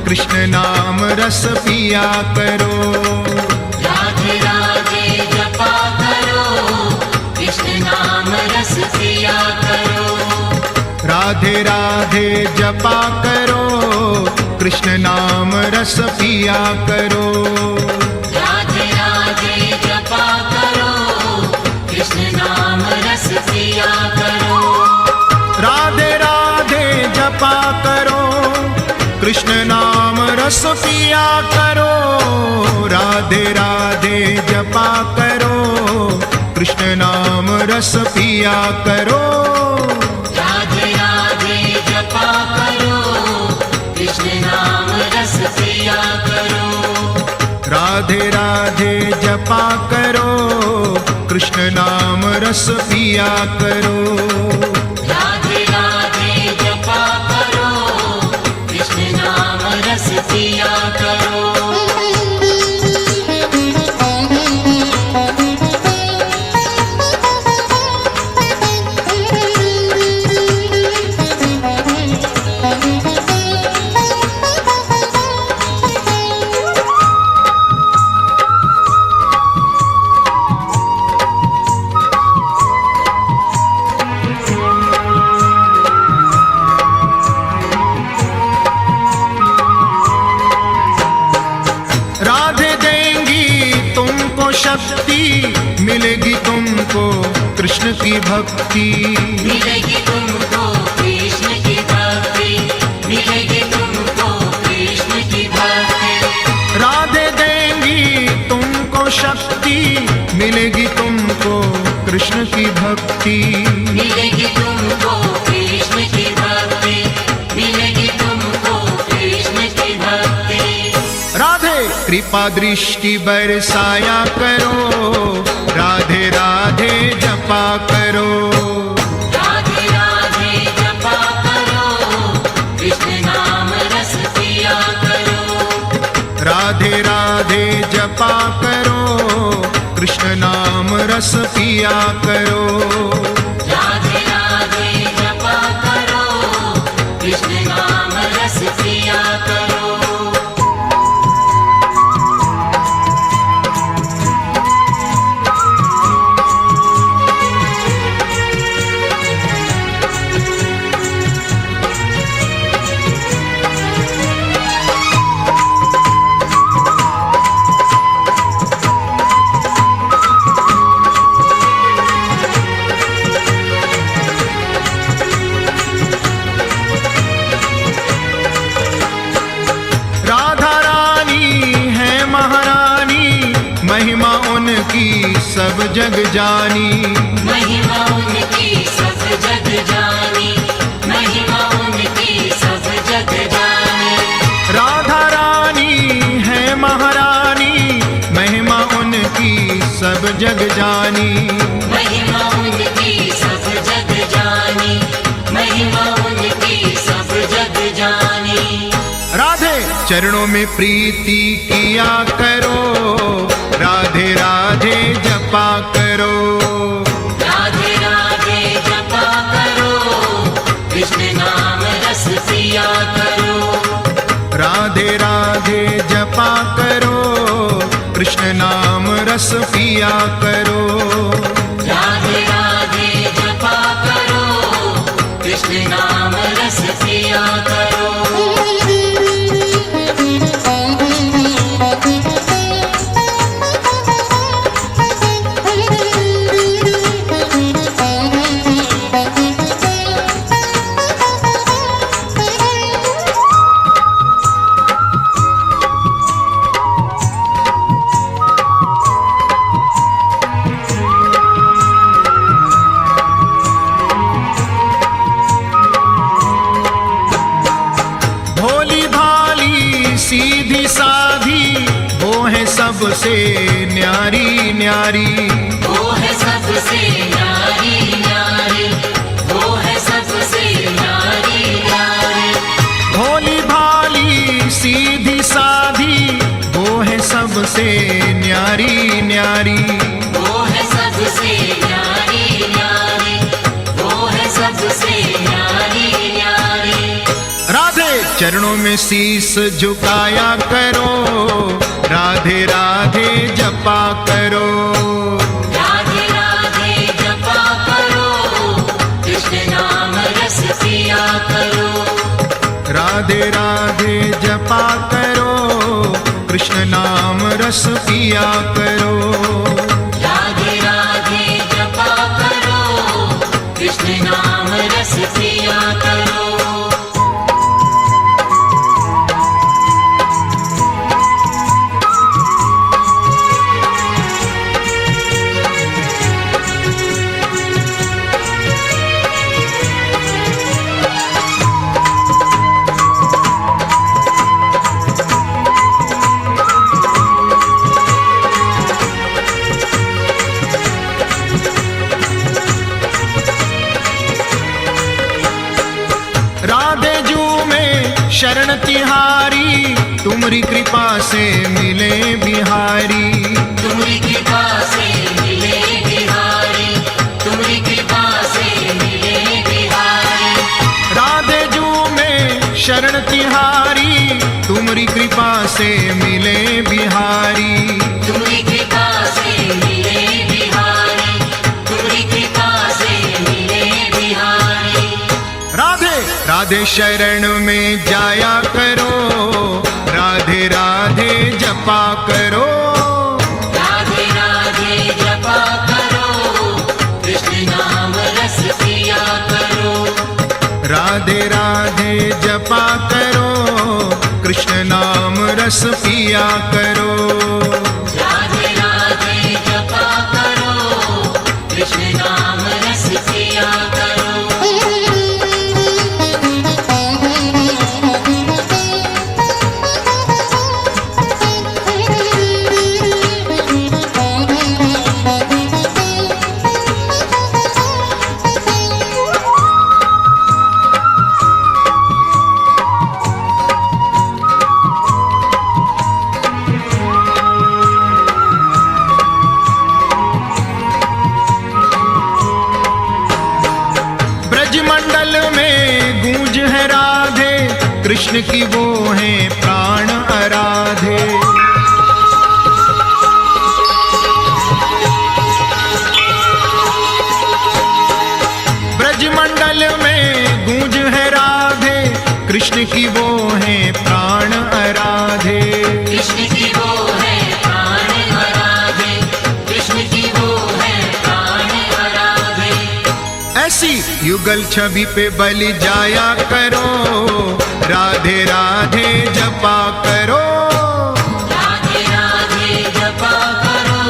कृष्ण नाम रस पिया करो। राधे राधे जपा करो, कृष्ण नाम रस पिया करो। राधे राधे जपा करो, कृष्ण नाम रस पिया करो। राधे राधे जपा करो, कृष्ण नाम रस पिया करो। राधे राधे जपा करो, कृष्ण नाम रस पिया करो। राधे राधे जपा करो, कृष्ण नाम रस पिया करो। राधे राधे जपा करो, कृष्ण नाम रस पिया करो। राधे राधे जपा करो, कृष्ण नाम रस पिया करो। राधे राधे जपा करो, कृष्ण नाम रस पिया करो। मिलेगी तुमको कृष्ण की भक्ति। मिलेगी तुमको कृष्ण की भक्ति। मिलेगी तुमको कृष्ण की भक्ति। राधे देंगी तुमको शक्ति, मिलेगी तुमको कृष्ण की भक्ति। मिलेगी तुमको कृष्ण की भक्ति। मिलेगी तुमको कृष्ण की भक्ति। राधे कृपा दृष्टि बरसाया करो, राधे राधे जपा करो। राधे राधे जपा करो, कृष्ण नाम रस पिया करो। राधे राधे जपा करो, कृष्ण नाम रस पिया करो। राधे राधे जपा करो, कृष्ण नाम रस पिया करो। महिमा उनकी सब जग जानी। महिमा उनकी सब जग जानी। महिमा उनकी सब जग जानी। राधा रानी है महारानी, महिमा उनकी सब जग जानी। महिमा उनकी सब जग जानी। महिमा उनकी सब जग जानी। राधे चरणों में प्रीति किया करो, राधे राधे जपा करो। राधे राधे जपा करो, कृष्ण नाम रस पिया करो। राधे राधे जपा करो, कृष्ण नाम रस पिया करो। राधे राधे जपा करो, कृष्ण नाम रस पिया करो। सबसे न्यारी न्यारी, वो है सबसे न्यारी न्यारी, वो है सबसे न्यारी न्यारी। भोली भाली सीधी साधी, वो है सबसे न्यारी न्यारी। वो है सबसे न्यारी न्यारी, वो है सबसे न्यारी न्यारी। राधे चरणों में शीस झुकाया करो, राधे राधे जपा करो। राधे राधे जपा करो, कृष्ण नाम रस पिया करो। राधे राधे जपा करो, कृष्ण नाम रस पिया करो। राधे राधे जपा करो, कृष्ण नाम रस पिया करो। राधे जू में शरण तिहारी, तुम्हारी कृपा से मिले बिहारी। तुम्हारी कृपा से मिले बिहारी, तुम्हारी कृपा से मिले बिहारी। राधे जू में शरण तिहारी, तुम्हारी कृपा से मिले बिहारी। तुम्हारी कृपा से मिले बिहारी, तुम्हारी कृपा से मिले बिहारी। राधे राधे शरण में जाया करो, राधे राधे जपा करो। राधे राधे जपा करो, कृष्ण नाम रस पिया करो। राधे राधे जपा करो, कृष्ण नाम रस पिया करो। राधे राधे जपा करो, कृष्ण नाम रस पिया करो। ब्रजमंडल में गूंज है राधे, कृष्ण की वो है प्राण आराधे। ब्रजमंडल में गूंज है राधे, कृष्ण की वो है प्राण आराधे। कृष्ण की वो है प्राण आराधे, कृष्ण की वो है प्राण आराधे। ऐसी युगल छवि पे बलि जाया करो, राधे राधे जपा करो। राधे राधे जपा करो,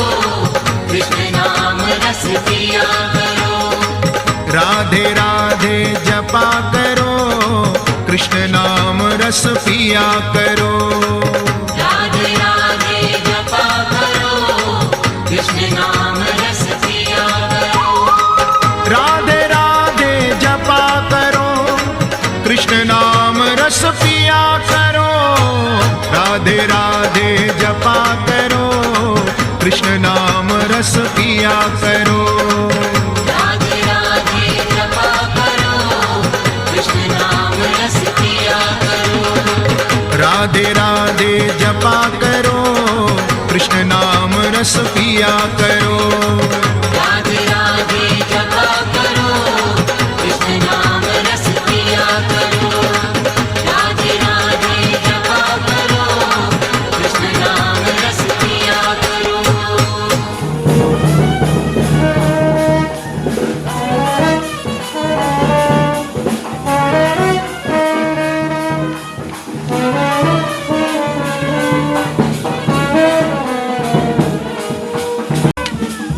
कृष्ण नाम रस पिया करो। राधे राधे जपा करो, कृष्ण नाम रस पिया करो। राधे राधे जपा करो, कृष्ण नाम रस पिया करो। राधे राधे जपा करो, कृष्ण नाम रस पिया करो। राधे राधे जपा करो, कृष्ण नाम रस पिया करो। राधे राधे जपा करो, कृष्ण नाम रस पिया करो। राधे राधे जपा करो, कृष्ण नाम रस पिया करो। राधे राधे जपा करो, कृष्ण नाम रस पिया करो। राधे राधे जपा करो, कृष्ण नाम रस पिया करो।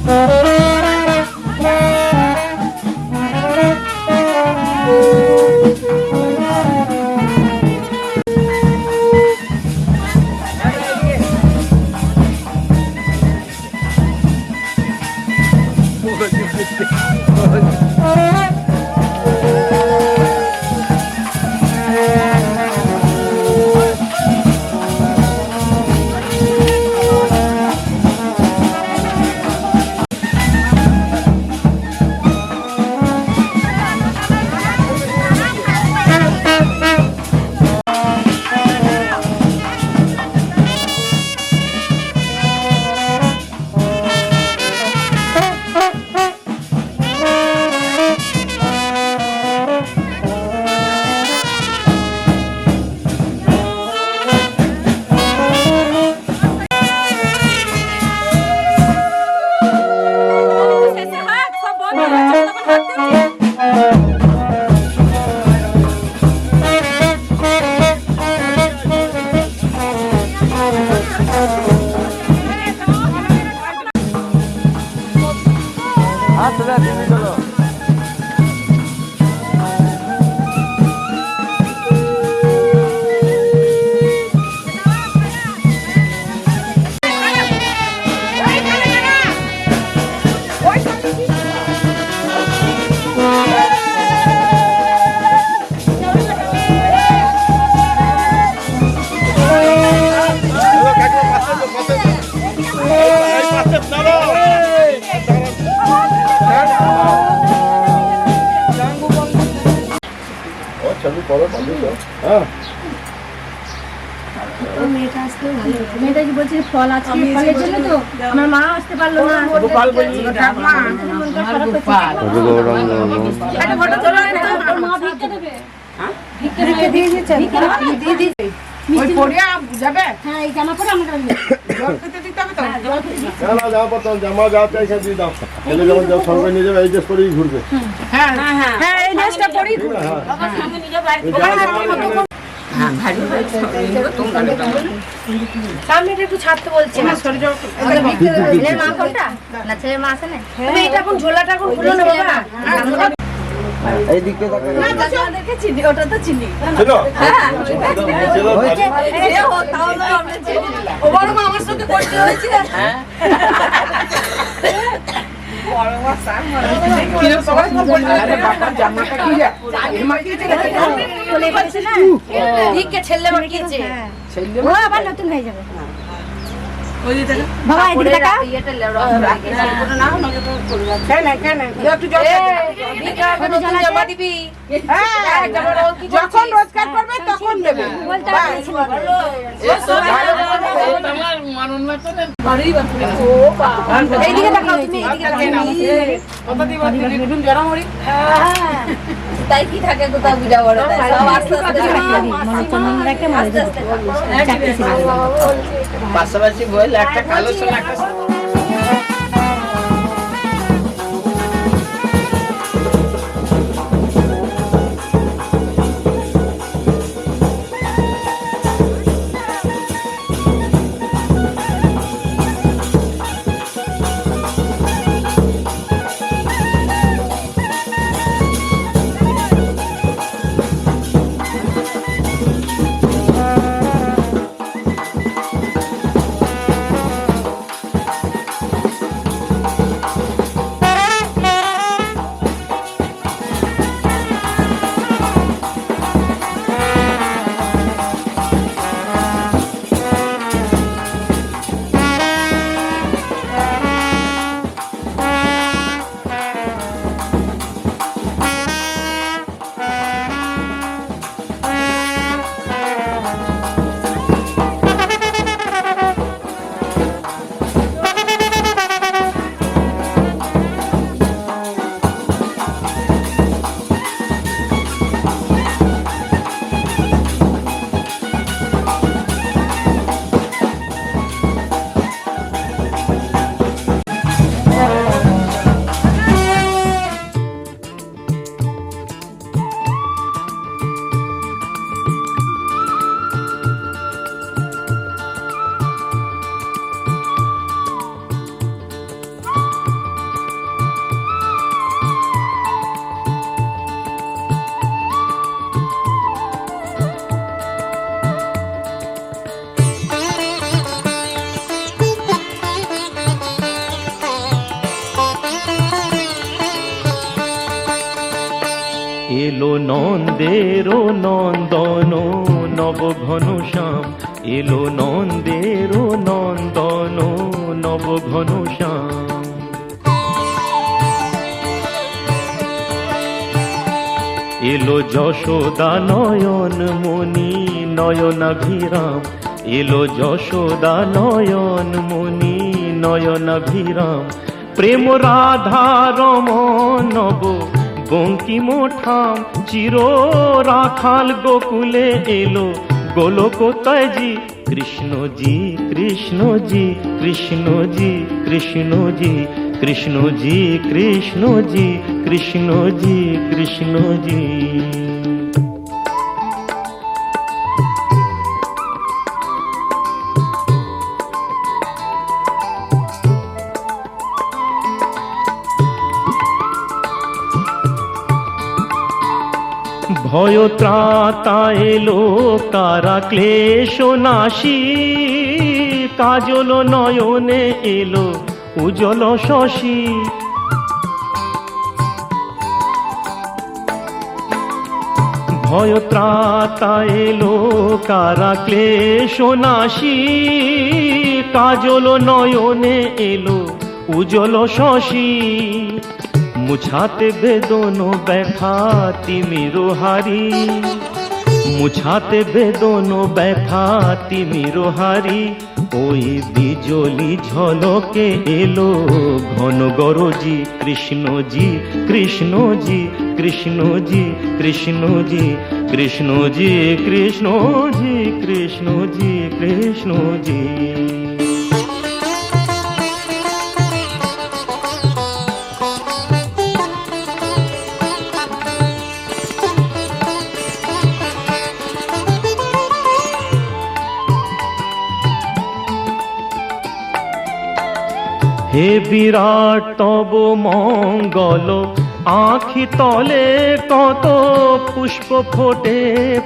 Thank you. সেলফি করো তাদের হ্যাঁ মেয়েটা আসলে ভালো হতো। মেয়েটা কি বলছে ফল আছে, ফলের জন্য তো আমার মা আসতে পারলো না। গোপাল বলছি ঠাকুমা মনটা খারাপ হচ্ছে। একটা ফটো তোলো না, ওর মা ভিক্ষা দেবে। হ্যাঁ ভিক্ষা দিয়ে দিয়েছে, দিয়ে দিয়েছে। ওই পড়িয়া যাবে, হ্যাঁ এই জামা পরে আমরা জল খেতে দিতে হবে তো। না জামা পড়তে জামা যা চাইছে দিয়ে দাও, ছেলে যখন যাও সঙ্গে নিয়ে যাবে এই ড্রেস পরেই ঘুরবে। হ্যাঁ হ্যাঁ এই ড্রেসটা পরেই ঘুরবে। বাবা সঙ্গে নিয়ে যাবে, হ্যাঁ ভারী হয়েছে তোমরা সামনেটা একটু ছাড়তে বলছে না, সরে যাও। ছেলের মা কোনটা না, ছেলের মা আছে না, তুমি এটা এখন ঝোলাটা এখন খুলো না বাবা। এই দিকে তাকাও না আমাদেরকে চিনি, ওটা তো চিনি। চলো হ্যাঁ চলো এই ও তাহলে আমরা চিনি। ও বড় মা আমার সাথে পরিচয় হয়েছিল। হ্যাঁ বড় মা সাং কি রে সবাই তো বলছে আরে বাবা জামাটা কি রে এমা কি রে বলে বলছে না ঠিককে ছেলে মাকিয়েছে, ছেলে ও আবার নতুন হয়ে যাবে। ওই দিকে বাবা এদিকে টাকা এটা লেড়া ফটো নাও না কেন কেন একটু জল ভিক্ষা ফটো জমা দিবি। হ্যাঁ যখন রোজগার করবে তখন দেবে বলতে পারছিল। ও সব আমার মানুন না তো বাড়ি বাড়ি ও বাবা এইদিকে তাকাও তুমি, এইদিকে কত দিবা নিদুন জরা মরি। হ্যাঁ তাই কি থাকে কোথাও বুঝা বড় সব আস্তে আস্তে মনে চন্দন রাখে আস্তে আস্তে চাকরি ছিল পাশাপাশি বল একটা কালো সোনা একটা এলো নন্দের নন্দন নব ঘন শ্যাম, এলো নন্দের নন্দন নব ঘন শ্যাম। এলো যশোদা নয়ন মণি নয়নাভিরাম, এলো যশোদা নয়ন মণি নয়নাভিরাম। প্রেম রাধা রমণ নব বঙ্কিম ঠাম, চির রাখাল গোকুলে এলো গোলকতাজি। কৃষ্ণজি কৃষ্ণজি কৃষ্ণজি কৃষ্ণজি কৃষ্ণজি কৃষ্ণজি কৃষ্ণজি কৃষ্ণজি। ভয় ত্রাতা এলো কারা ক্লেশ নাশী, কাজল নয়নে এলো উজ্জ্বল শশী। ভয় ত্রাতা এলো কারা ক্লেশ নাশী, কাজল নয়নে এলো উজ্জ্বল শশী। মুছাতে বেদনো ব্যথা তিমিরো হারি, মুছাতে বেদনো ব্যথা তিমিরো হারি। ওই বিজলি ঝলকে এলো ঘন গরজি, কৃষ্ণজি কৃষ্ণজি কৃষ্ণজি কৃষ্ণজি কৃষ্ণজি কৃষ্ণজি কৃষ্ণজি কৃষ্ণজি। হে বিরাট তব মঙ্গল, আঁখি তলে কত পুষ্প ফোটে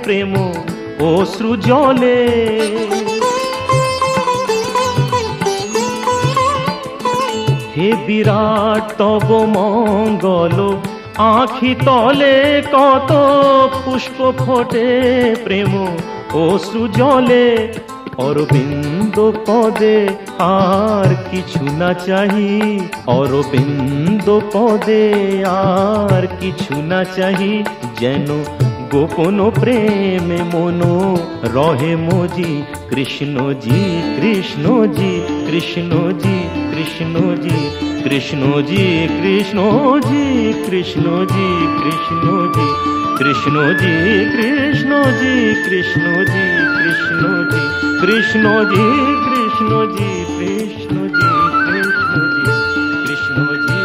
প্রেম অশ্রু জলে। হে বিরাট তব মঙ্গল, আঁখি তলে কত পুষ্প ফোটে প্রেম অশ্রু জলে। অরবিন্দ পদে আর কিছু না চাহি, অরবিন্দ পদে আর কিছু না চাহি। যেন গোপন প্রেমে মনো রহে মজি, কৃষ্ণজি কৃষ্ণজি কৃষ্ণজি কৃষ্ণজি কৃষ্ণজি কৃষ্ণজি কৃষ্ণজি কৃষ্ণজি কৃষ্ণজি কৃষ্ণজি কৃষ্ণজি কৃষ্ণজি কৃষ্ণজি কৃষ্ণজি কৃষ্ণজি কৃষ্ণজি কৃষ্ণজি কৃষ্ণজি।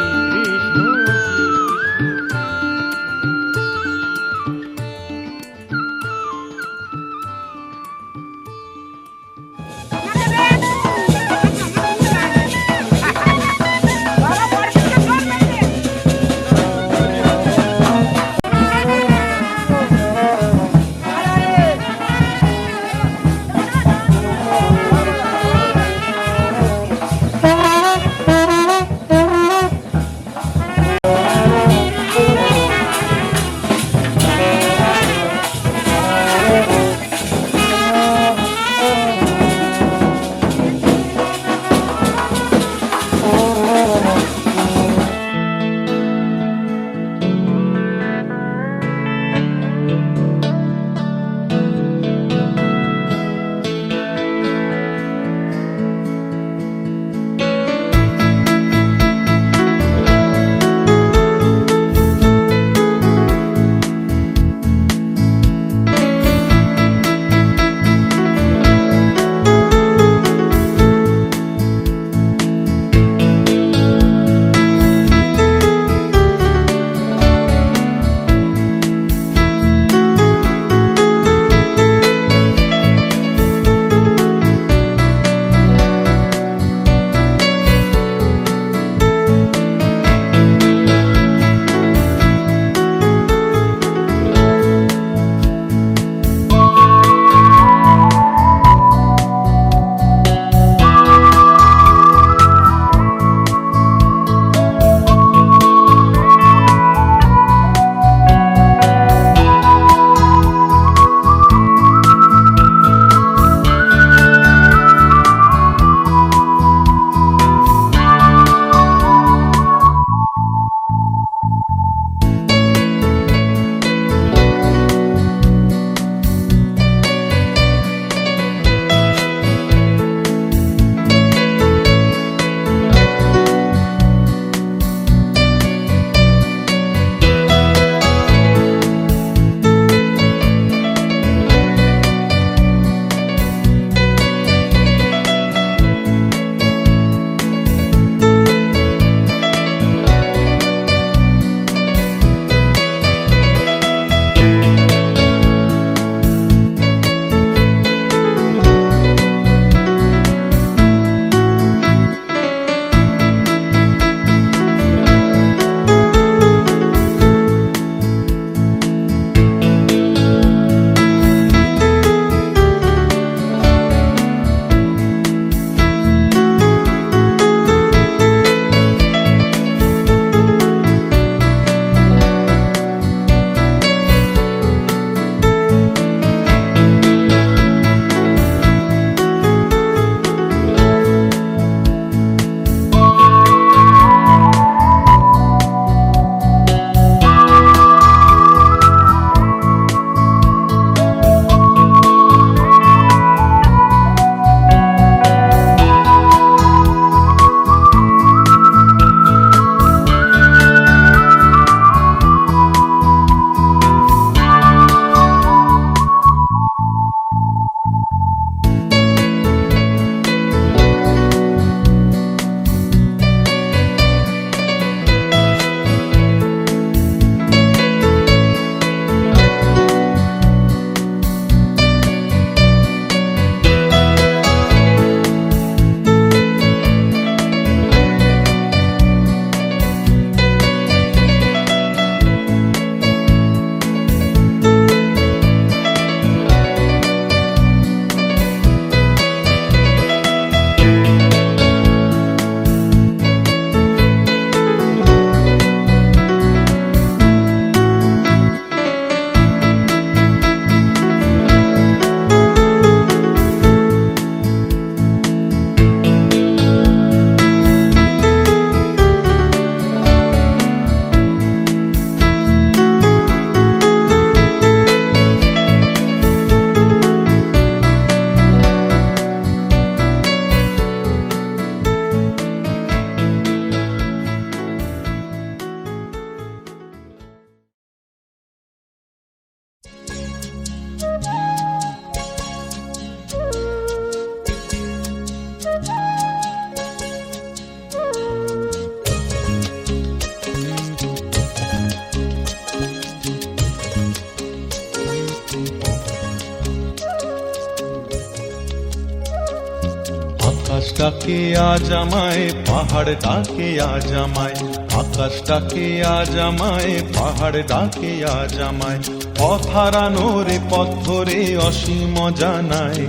আকাশটাকে আজ আমায় পাহাড় ডাকে আজ আমায় আকাশটাকে আজ আমায় পাহাড় ডাকে আজ আমায় পথ হারানো রে পথ ধরে অসীম জানায়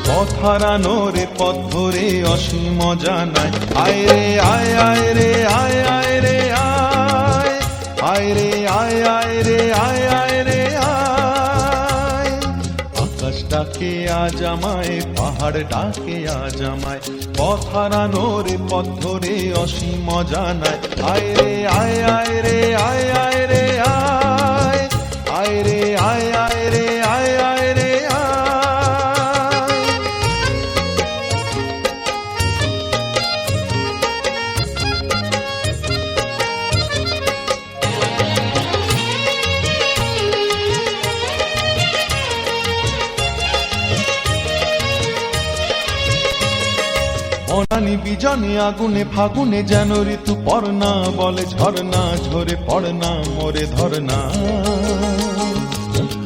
পথ হারানো রে পথ ধরে অসীম জানায় আয় রে আয় আয় রে আয় আয় রে আয় আয় রে আয় আয় রে আয় আয় রে আয় আকাশটাকে আজ আমায় পাহাড় ডাকে আজ আমায় পথ হারানো রে পথ ধরে অসীম জানায় আয় রে আয় আয় রে আয় আয় রে আয় আয় রে আয় আয় রে আয় আয় রে আয় অনানি বিজনে আগুনে ফাগুনে যেন ঋতু পর্ণা বলে ঝরনা ঝরে পড়না মোরে ধরনা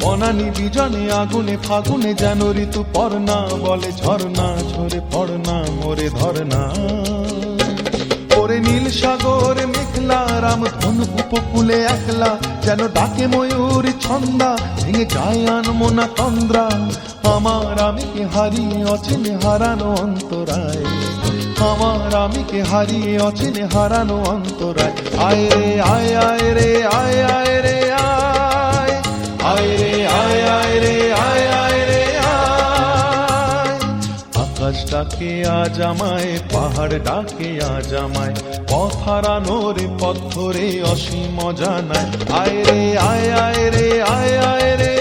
অনানি বিজনে আগুনে ফাগুনে যেন ঋতু পর্ণা বলে ঝরনা ঝরে পড়না মোরে ধরনা ওরে নীল সাগর মেঘলা রাম ধনু উপকূলে একলা যেন ডাকে ময়ূর ছন্দা ভেঙে যায় আনমনা তন্দ্রা আমার আমিকে হারিয়ে অচেনে হারানো অন্তরায় আমার আমিকে হারিয়ে অচেনে হারানো অন্তরায় আয় রে আয় আয় রে আয় আয় রে আয় আয় রে আয় আয় রে আয় আয় রে আয় আকাশটাকে আজ আমায় পাহাড় ডাকে আজ আমায় পথ হারানো রে পথ ধরে অসীম জানায় আয় রে আয় আয় রে আয় আয় রে